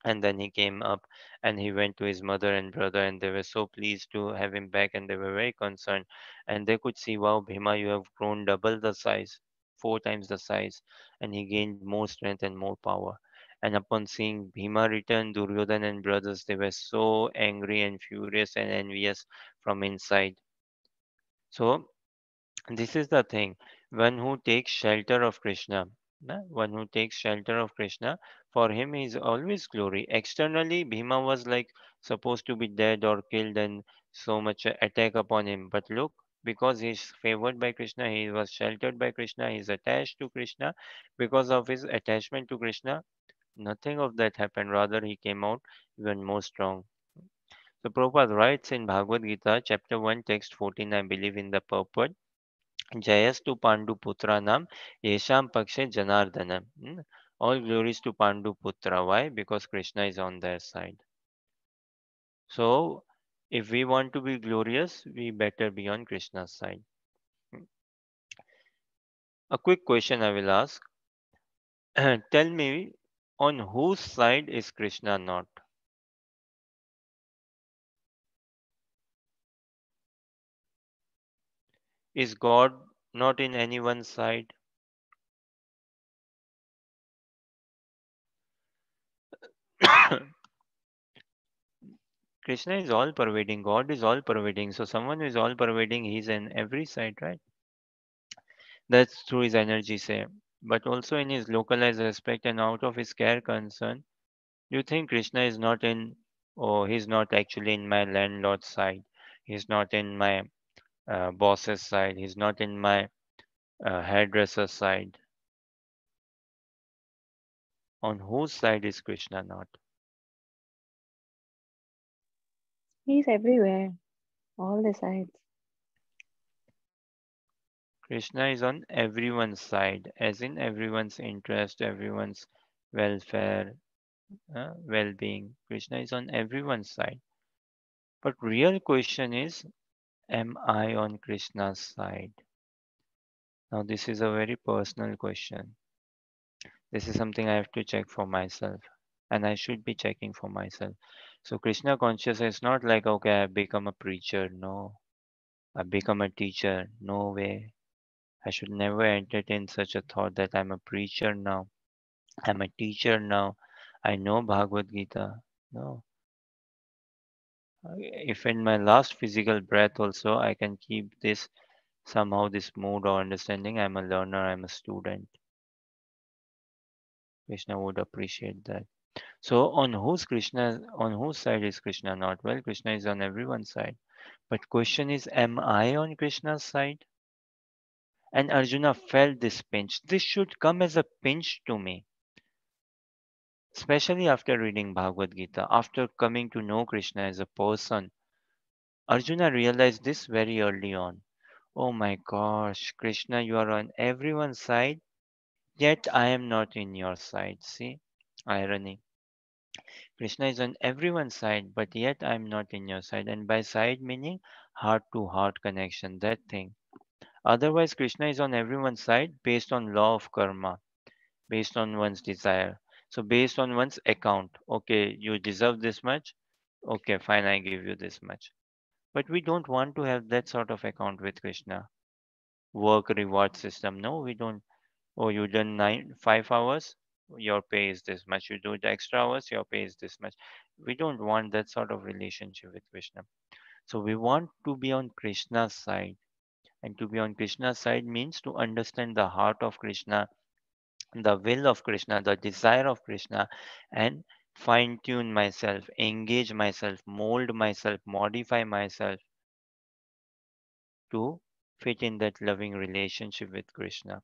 Speaker 1: and then he came up and he went to his mother and brother, and they were so pleased to have him back, and they were very concerned. And they could see, wow, Bhima, you have grown double the size 4 times the size, and he gained more strength and more power. And upon seeing Bhima return, Duryodhan and brothers, they were so angry and furious and envious from inside. So this is the thing. One who takes shelter of Krishna, one who takes shelter of Krishna, for him is always glory. Externally, Bhima was like supposed to be dead or killed and so much attack upon him. But look, because he's favored by Krishna, he was sheltered by Krishna, he's attached to Krishna. Because of his attachment to Krishna, nothing of that happened. Rather, he came out even more strong. So Prabhupada writes in Bhagavad Gita, chapter 1, text 14, I believe in the purport. Jayastu Pandu Putranam Yesham Pakshe Janardhanam. All glories to Pandu Putra. Why? Because Krishna is on their side. So, if we want to be glorious, we better be on Krishna's side. Hmm. A quick question I will ask. Tell me, on whose side is Krishna not? Is God not in anyone's side? Krishna is all pervading, God is all pervading. So, someone who is all pervading, he's in every side, right? That's through his energy, say, but also in his localized aspect and out of his care concern. Do you think Krishna is not in, or he's not actually in my landlord's side? He's not in my boss's side. He's not in my hairdresser's side. On whose side is Krishna not?
Speaker 3: He's everywhere, all the sides.
Speaker 1: Krishna is on everyone's side, as in everyone's interest, everyone's welfare, well-being. Krishna is on everyone's side. But real question is, am I on Krishna's side? Now, this is a very personal question. This is something I have to check for myself, and I should be checking for myself. So, Krishna consciousness is not like, okay, I've become a preacher. No, I've become a teacher. No way. I should never entertain such a thought that I'm a preacher now. I'm a teacher now. I know Bhagavad Gita. No. If in my last physical breath also I can keep this somehow this mood or understanding, I'm a learner, I'm a student. Krishna would appreciate that. So on whose side is Krishna not? Well, Krishna is on everyone's side. But question is, am I on Krishna's side? And Arjuna felt this pinch. This should come as a pinch to me. Especially after reading Bhagavad Gita, after coming to know Krishna as a person. Arjuna realized this very early on. Oh my gosh, Krishna, you are on everyone's side, yet I am not in your side. See? Irony. Krishna is on everyone's side, but yet I am not in your side. And by side meaning heart to heart connection, that thing. Otherwise, Krishna is on everyone's side based on law of karma, based on one's desire. So based on one's account. Okay, you deserve this much. Okay, fine, I give you this much. But we don't want to have that sort of account with Krishna. Work reward system. No, we don't. Oh, you done 5 hours, your pay is this much. You do the extra hours, your pay is this much. We don't want that sort of relationship with Krishna. So we want to be on Krishna's side. And to be on Krishna's side means to understand the heart of Krishna, the will of Krishna, the desire of Krishna, and fine tune myself, engage myself, mold myself, modify myself to fit in that loving relationship with Krishna.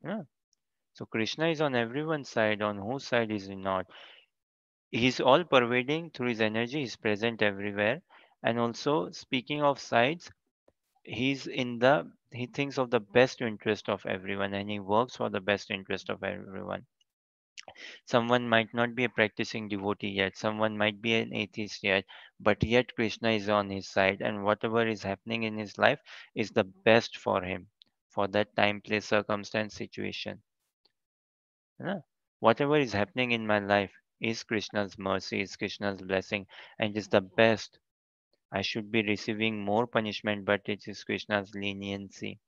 Speaker 1: Yeah. So Krishna is on everyone's side. On whose side is he not? He's all pervading through his energy. He's present everywhere. And also, speaking of sides, he thinks of the best interest of everyone, and he works for the best interest of everyone. Someone might not be a practicing devotee yet, someone might be an atheist yet, but yet Krishna is on his side, and whatever is happening in his life is the best for him, for that time, place, circumstance, situation. Yeah. Whatever is happening in my life is Krishna's mercy, is Krishna's blessing, and is the best. I should be receiving more punishment, but it is Krishna's leniency.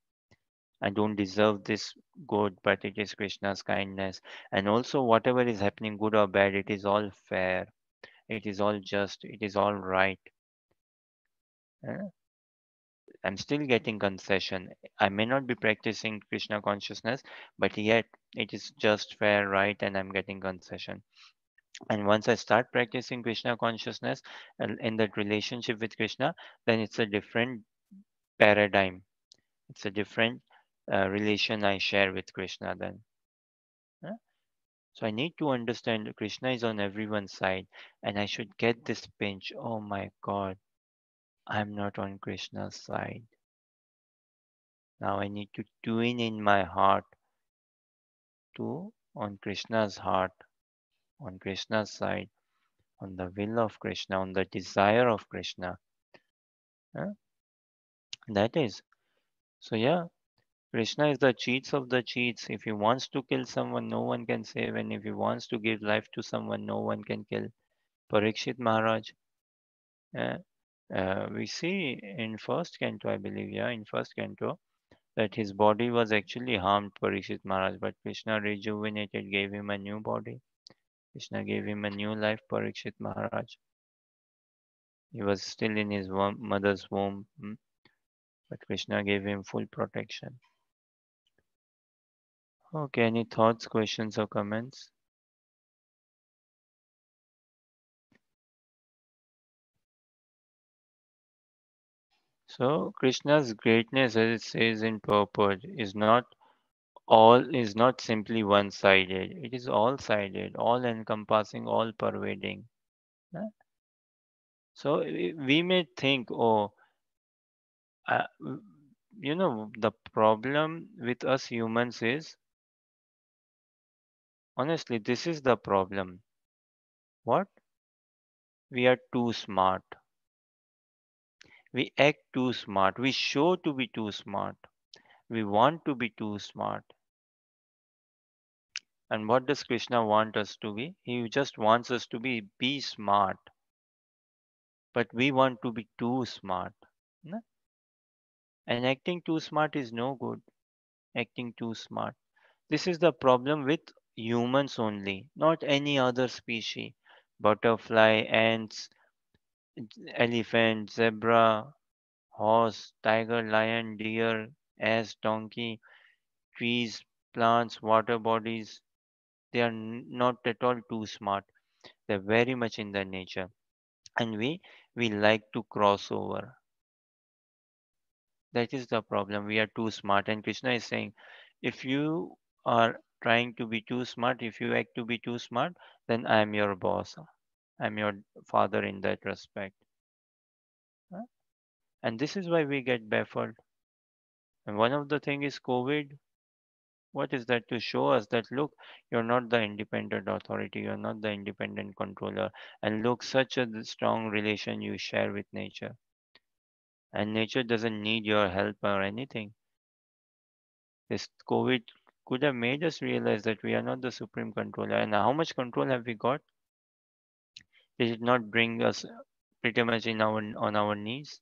Speaker 1: I don't deserve this good, but it is Krishna's kindness. And also, whatever is happening, good or bad, it is all fair. It is all just. It is all right. Eh? I'm still getting concession. I may not be practicing Krishna consciousness, but yet it is just fair, right, and I'm getting concession. And once I start practicing Krishna consciousness and in that relationship with Krishna, then it's a different paradigm. It's a different relation I share with Krishna then. Huh? So I need to understand that Krishna is on everyone's side, and I should get this pinch. Oh my God, I'm not on Krishna's side. Now I need to tune in my heart to on Krishna's heart, on Krishna's side, on the will of Krishna, on the desire of Krishna. Huh? That is. So yeah, Krishna is the cheats of the cheats. If he wants to kill someone, no one can save, and if he wants to give life to someone, no one can kill. Parikshit Maharaj. Uh, we see in first canto, I believe, yeah, in first canto, that his body was actually harmed, Parikshit Maharaj, but Krishna rejuvenated, gave him a new body. Krishna gave him a new life, Parikshit Maharaj. He was still in his mother's womb, but Krishna gave him full protection. Okay, any thoughts, questions, or comments? So Krishna's greatness, as it says in purport, is not simply one-sided. It is all-sided, all-encompassing, all-pervading. eh? So we may think, oh, uh, the problem with us humans is, honestly, this is the problem. What? We are too smart. We act too smart. We show to be too smart. We want to be too smart. And what does Krishna want us to be? He just wants us to be smart. But we want to be too smart. No? And acting too smart is no good. Acting too smart. This is the problem with humans only, not any other species. Butterfly, ants, elephant, zebra, horse, tiger, lion, deer, ass, donkey, trees, plants, water bodies. They are not at all too smart. They're very much in their nature. And we like to cross over. That is the problem. We are too smart. And Krishna is saying, if you are trying to be too smart, if you act to be too smart, then I am your boss. I'm your father in that respect. Huh? And this is why we get baffled. And one of the thing is COVID. What is that? To show us that look, you're not the independent authority, you're not the independent controller. And look, such a strong relation you share with nature. And nature doesn't need your help or anything. This COVID could have made us realize that we are not the supreme controller. And how much control have we got? Did it not bring us pretty much in our on our knees?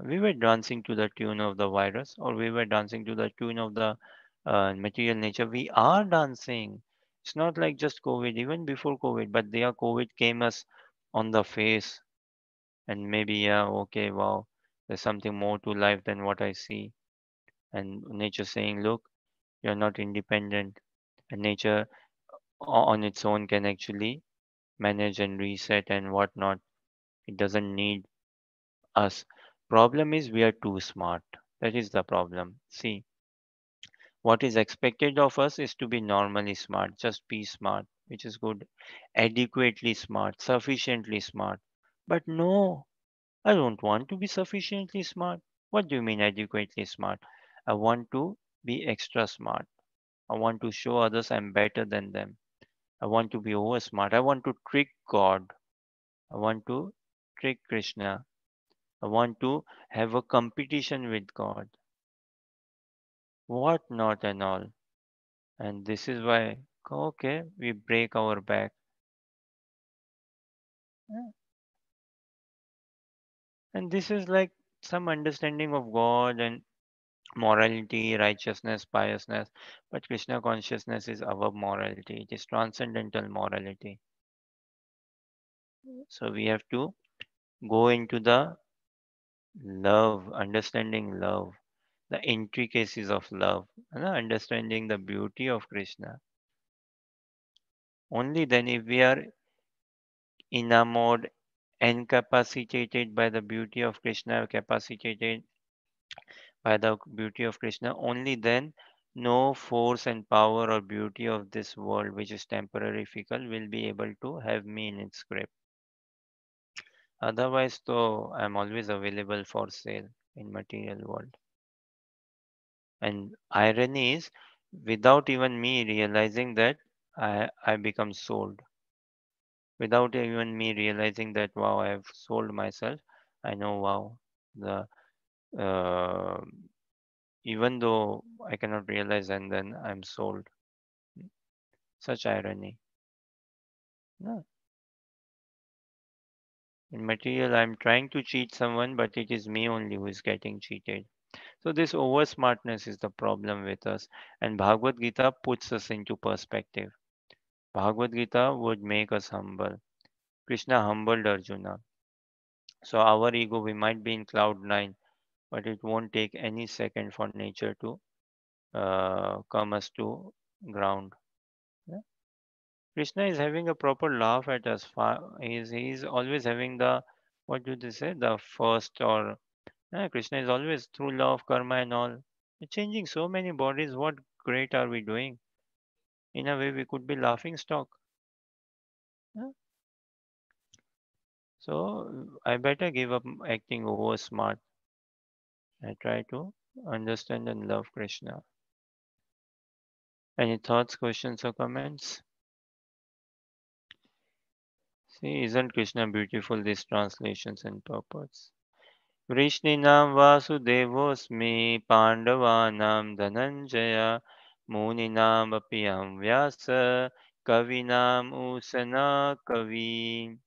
Speaker 1: We were dancing to the tune of the virus, or we were dancing to the tune of the material nature. We are dancing. It's not like just COVID, even before COVID, but there COVID came us on the face, and maybe yeah, okay, wow, there's something more to life than what I see. And nature saying, look, you're not independent, and nature on its own can actually manage and reset and whatnot. It doesn't need us. Problem is we are too smart. That is the problem. See, what is expected of us is to be normally smart, just be smart, which is good, adequately smart, sufficiently smart. But no, I don't want to be sufficiently smart. What do you mean adequately smart? I want to be extra smart. I want to show others I'm better than them. I want to be over smart. I want to trick God. I want to trick Krishna. I want to have a competition with God. What not and all. And this is why, okay, we break our back. Yeah. And this is like some understanding of God and morality, righteousness, piousness, but Krishna consciousness is above morality. It is transcendental morality. So we have to go into the love, understanding love, the intricacies of love, understanding the beauty of Krishna. Only then, if we are enamored, incapacitated by the beauty of Krishna, capacitated by the beauty of Krishna, only then no force and power or beauty of this world, which is temporary, fickle, will be able to have me in its grip. Otherwise, though, I'm always available for sale in material world. And irony is, without even me realizing that, I become sold. Without even me realizing that, wow, I have sold myself, I know, wow, the uh, even though I cannot realize, and then I'm sold. Such irony. No. In material, I'm trying to cheat someone, but it is me only who is getting cheated. So this over smartness is the problem with us. And Bhagavad Gita puts us into perspective. Bhagavad Gita would make us humble. Krishna humbled Arjuna. So our ego, we might be in cloud nine, but it won't take any second for nature to come us to ground. Yeah. Krishna is having a proper laugh at us. He's always having the, what do they say, the first, or Krishna is always through love, karma, and all. We're changing so many bodies. What great are we doing? In a way, we could be laughing stock. Yeah. So I better give up acting over smart. I try to understand and love Krishna. Any thoughts, questions, or comments? See, isn't Krishna beautiful, these translations and purpose? Vrishninam vasudevosmi pandavanam dhananjaya muninam apiyam vyasa kavinam usana kavi.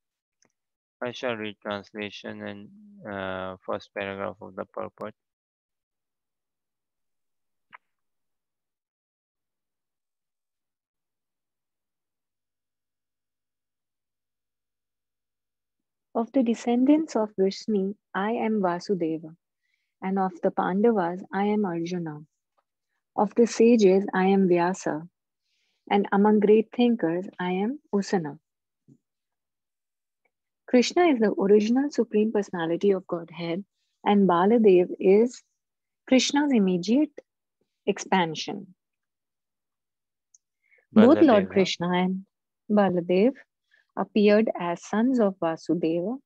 Speaker 1: I shall read translation and first paragraph of the purport.
Speaker 3: Of the descendants of Vrishni, I am Vasudeva, and of the Pandavas, I am Arjuna. Of the sages, I am Vyasa, and among great thinkers, I am Usana. Krishna is the original Supreme Personality of Godhead, and Baladev is Krishna's immediate expansion. Both Lord
Speaker 1: Baladeva.
Speaker 3: Krishna and Baladev appeared as sons of Vasudeva,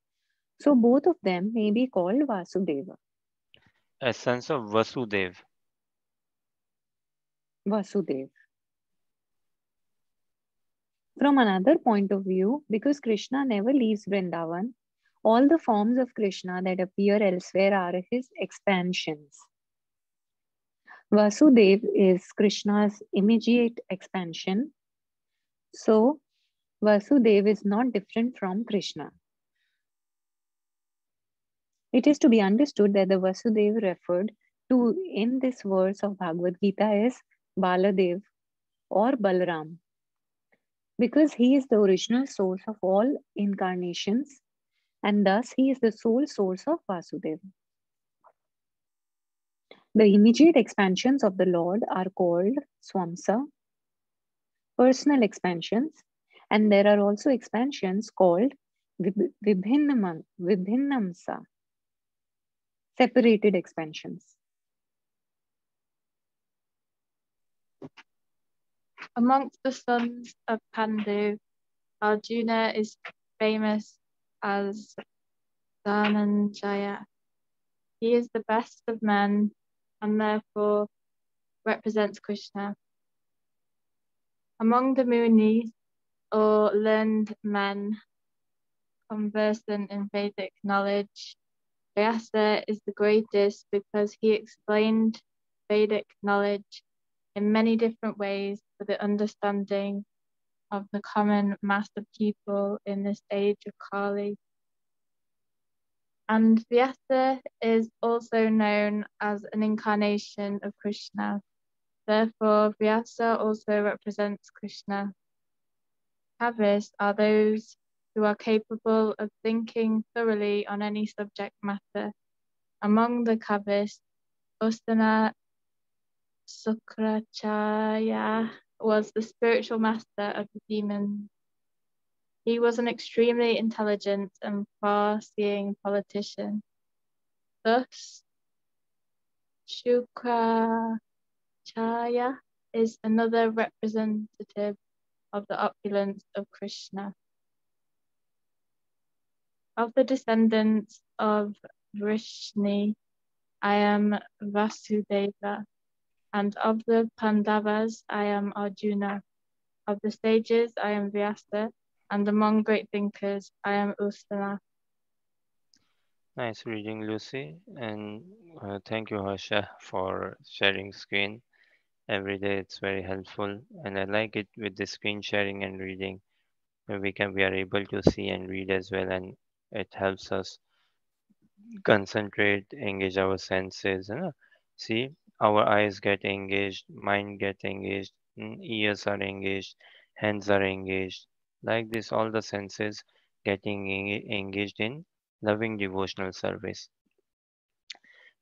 Speaker 3: so both of them may be called Vasudeva.
Speaker 1: Essence of Vasudev.
Speaker 3: Vasudev. From another point of view, because Krishna never leaves Vrindavan, all the forms of Krishna that appear elsewhere are his expansions. Vasudev is Krishna's immediate expansion, so Vasudev is not different from Krishna. It is to be understood that the Vasudev referred to in this verse of Bhagavad Gita is Baladev or Balaram, because he is the original source of all incarnations, and thus he is the sole source of Vasudeva. The immediate expansions of the Lord are called Swamsa, personal expansions, and there are also expansions called Vibhinnamsa, separated expansions.
Speaker 2: Amongst the sons of Pandu, Arjuna is famous as Dhananjaya. He is the best of men and therefore represents Krishna. Among the Munis, or learned men conversant in Vedic knowledge, Vyasa is the greatest because he explained Vedic knowledge in many different ways for the understanding of the common mass of people in this age of Kali. And Vyasa is also known as an incarnation of Krishna. Therefore, Vyasa also represents Krishna. Kavis are those who are capable of thinking thoroughly on any subject matter. Among the Kavis, Ustana Sukracharya was the spiritual master of the demons. He was an extremely intelligent and far-seeing politician. Thus, Shukracharya is another representative of the opulence of Krishna. Of the descendants of Vrishni, I am Vasudeva, and of the Pandavas, I am Arjuna. Of the sages, I am Vyasa, and among great thinkers, I am Ustana.
Speaker 1: Nice reading, Lucy, and thank you, Harsha, for sharing screen every day. It's very helpful, and I like it with the screen sharing and reading, where we are able to see and read as well, and it helps us concentrate, engage our senses. See, our eyes get engaged, mind get engaged, ears are engaged, hands are engaged. Like this, all the senses getting engaged in loving devotional service.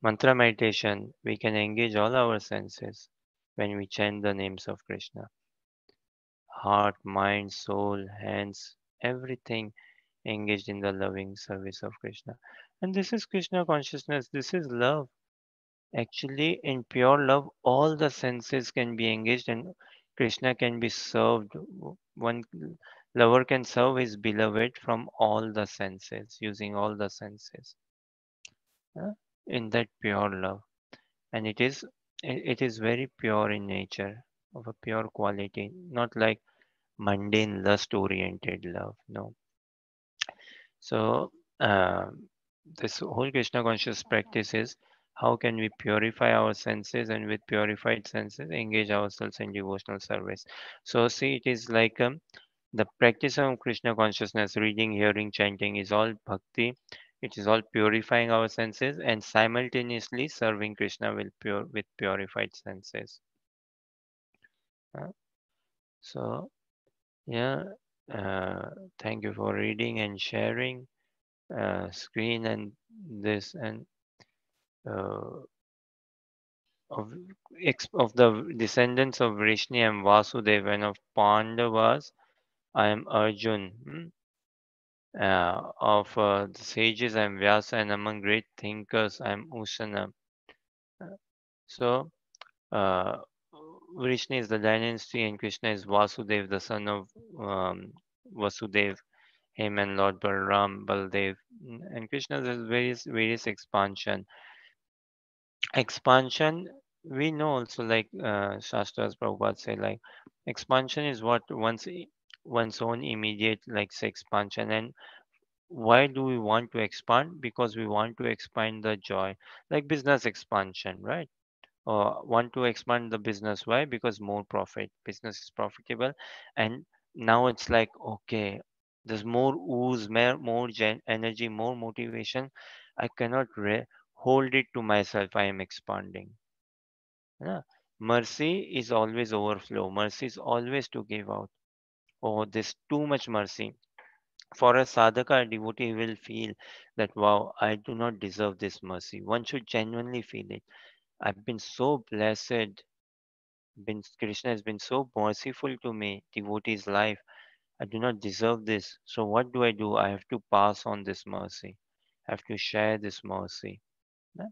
Speaker 1: Mantra meditation, we can engage all our senses when we chant the names of Krishna. Heart, mind, soul, hands, everything engaged in the loving service of Krishna. And this is Krishna consciousness, this is love. Actually, in pure love, all the senses can be engaged and Krishna can be served. One lover can serve his beloved from all the senses, using all the senses in that pure love. And it is very pure in nature, of a pure quality, not like mundane lust oriented love. No. So, this whole Krishna conscious practice is how can we purify our senses and with purified senses engage ourselves in devotional service. So, see, it is like the practice of Krishna consciousness, reading, hearing, chanting is all bhakti. It is all purifying our senses and simultaneously serving Krishna with purified senses. Uh, so, yeah, thank you for reading and sharing. Screen and this and uh, of of the descendants of Vrishni I am Vasudeva and of Pandavas I am Arjun. Of the sages I am Vyasa and among great thinkers I am Usana. Uh, so uh, Vrishni is the dynasty and Krishna is Vasudev, the son of Vasudev, him and Lord Baldev. And Krishna has various expansion. We know also like Shastras Prabhupada say like expansion is what one's own immediate like say expansion. And why do we want to expand? Because we want to expand the joy, like business expansion, right? Or want to expand the business. Why? Because more profit, business is profitable. And now it's like okay, there's more ooze, more energy, more motivation. I cannot hold it to myself. I am expanding. Yeah. Mercy is always overflow. Mercy is always to give out. Oh, there's too much mercy. For a sadhaka, a devotee will feel that, wow, I do not deserve this mercy. One should genuinely feel it. I've been so blessed. Krishna has been so merciful to me, devotee's life. I do not deserve this. So what do? I have to pass on this mercy. I have to share this mercy. Yeah.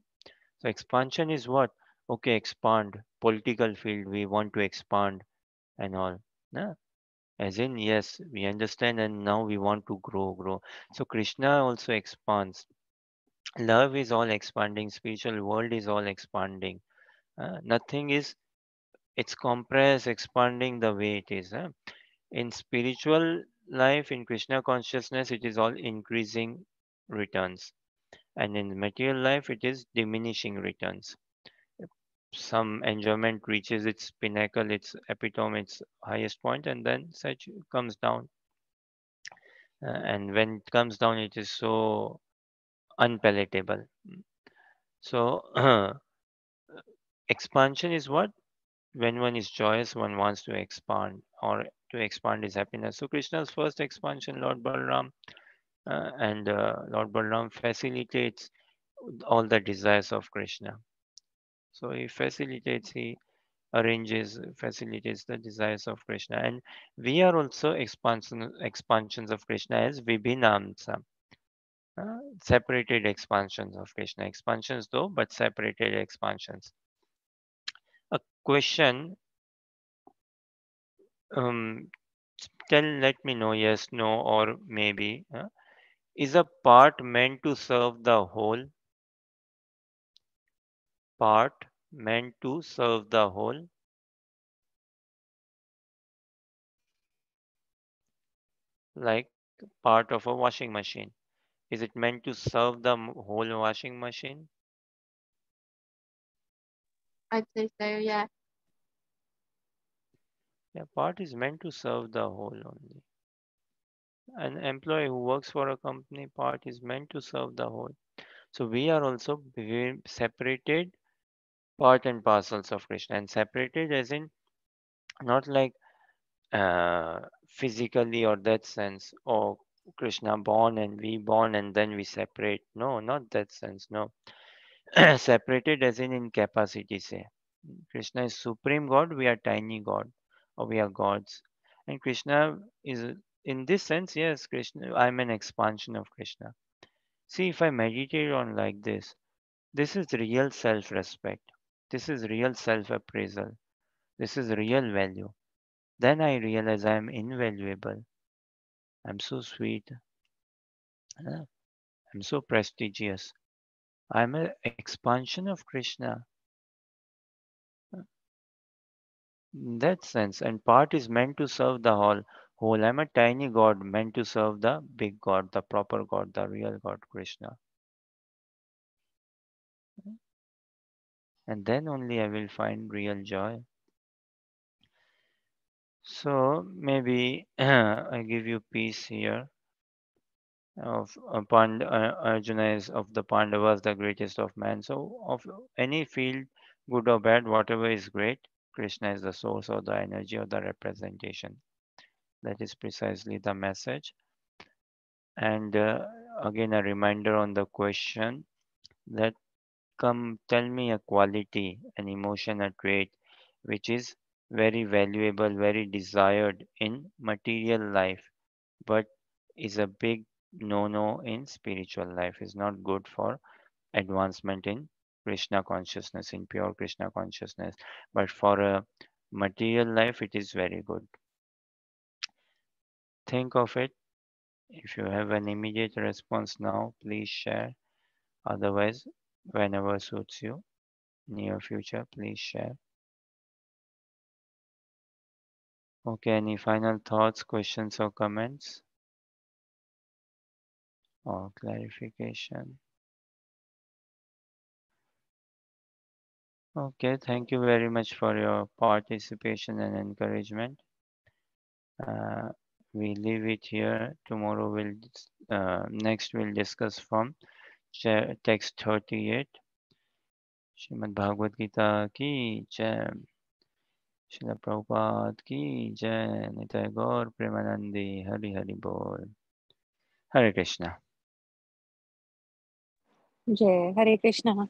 Speaker 1: So expansion is what? Okay, expand. Political field, we want to expand and all. Yeah. As in, yes, we understand and now we want to grow. So Krishna also expands. Love is all expanding. Spiritual world is all expanding. Nothing is, it's compressed, expanding the way it is. In spiritual life, in Krishna consciousness, it is all increasing returns. And in material life, it is diminishing returns. Some enjoyment reaches its pinnacle, its epitome, its highest point, and then such comes down. And when it comes down, it is so unpalatable. So expansion is what? When one is joyous, one wants to expand, or to expand his happiness. So Krishna's first expansion, Lord Balram, and Lord Balram facilitates all the desires of Krishna. So he facilitates, he arranges, facilitates the desires of Krishna. And we are also expansions of Krishna as Vibhinamsa, separated expansions of Krishna. Expansions though, but separated expansions. A question, um, let me know, yes, no, or maybe. Is a part meant to serve the whole? Part meant to serve the whole? Like part of a washing machine. Is it meant to serve the whole washing machine?
Speaker 2: I'd say so, yeah.
Speaker 1: Yeah, part is meant to serve the whole only. An employee who works for a company, part is meant to serve the whole. So we are also separated part and parcels of Krishna, and separated as in not like physically or that sense, or Krishna born and we born and then we separate. No, not that sense. No, separated as in capacity. Say, Krishna is supreme God. We are tiny God, or we are gods, and Krishna is in this sense. Yes, Krishna. I'm an expansion of Krishna. See, if I meditate on like this is real self-respect. This is real self-appraisal. This is real value. Then I realize I am invaluable. I'm so sweet. uh, I'm so prestigious. I'm an expansion of Krishna. In that sense, and part is meant to serve the whole. I'm a tiny God meant to serve the big God, the proper God, the real God, Krishna. And then only I will find real joy. So maybe I give you peace here. Of Arjuna is of the Pandavas the greatest of men. So of any field, good or bad, whatever is great, Krishna is the source or the energy or the representation. That is precisely the message. And again, a reminder on the question that come tell me a quality, an emotion, a trait which is very valuable, very desired in material life, but is a big no in spiritual life, is not good for advancement in Krishna consciousness, in pure Krishna consciousness. But for a material life, it is very good. Think of it. If you have an immediate response now, please share. Otherwise, whenever suits you, near future, please share. Okay, any final thoughts, questions, or comments, or clarification? Okay, thank you very much for your participation and encouragement. Uh, we leave it here. Tomorrow next we'll discuss from text 38. Shrimad Bhagavat Gita की जय। श्रील प्रभुपाद की जय। निताय गौर प्रेमानंदी। हरि हरि बोल। हरे Krishna.
Speaker 3: Jai Hare Krishna.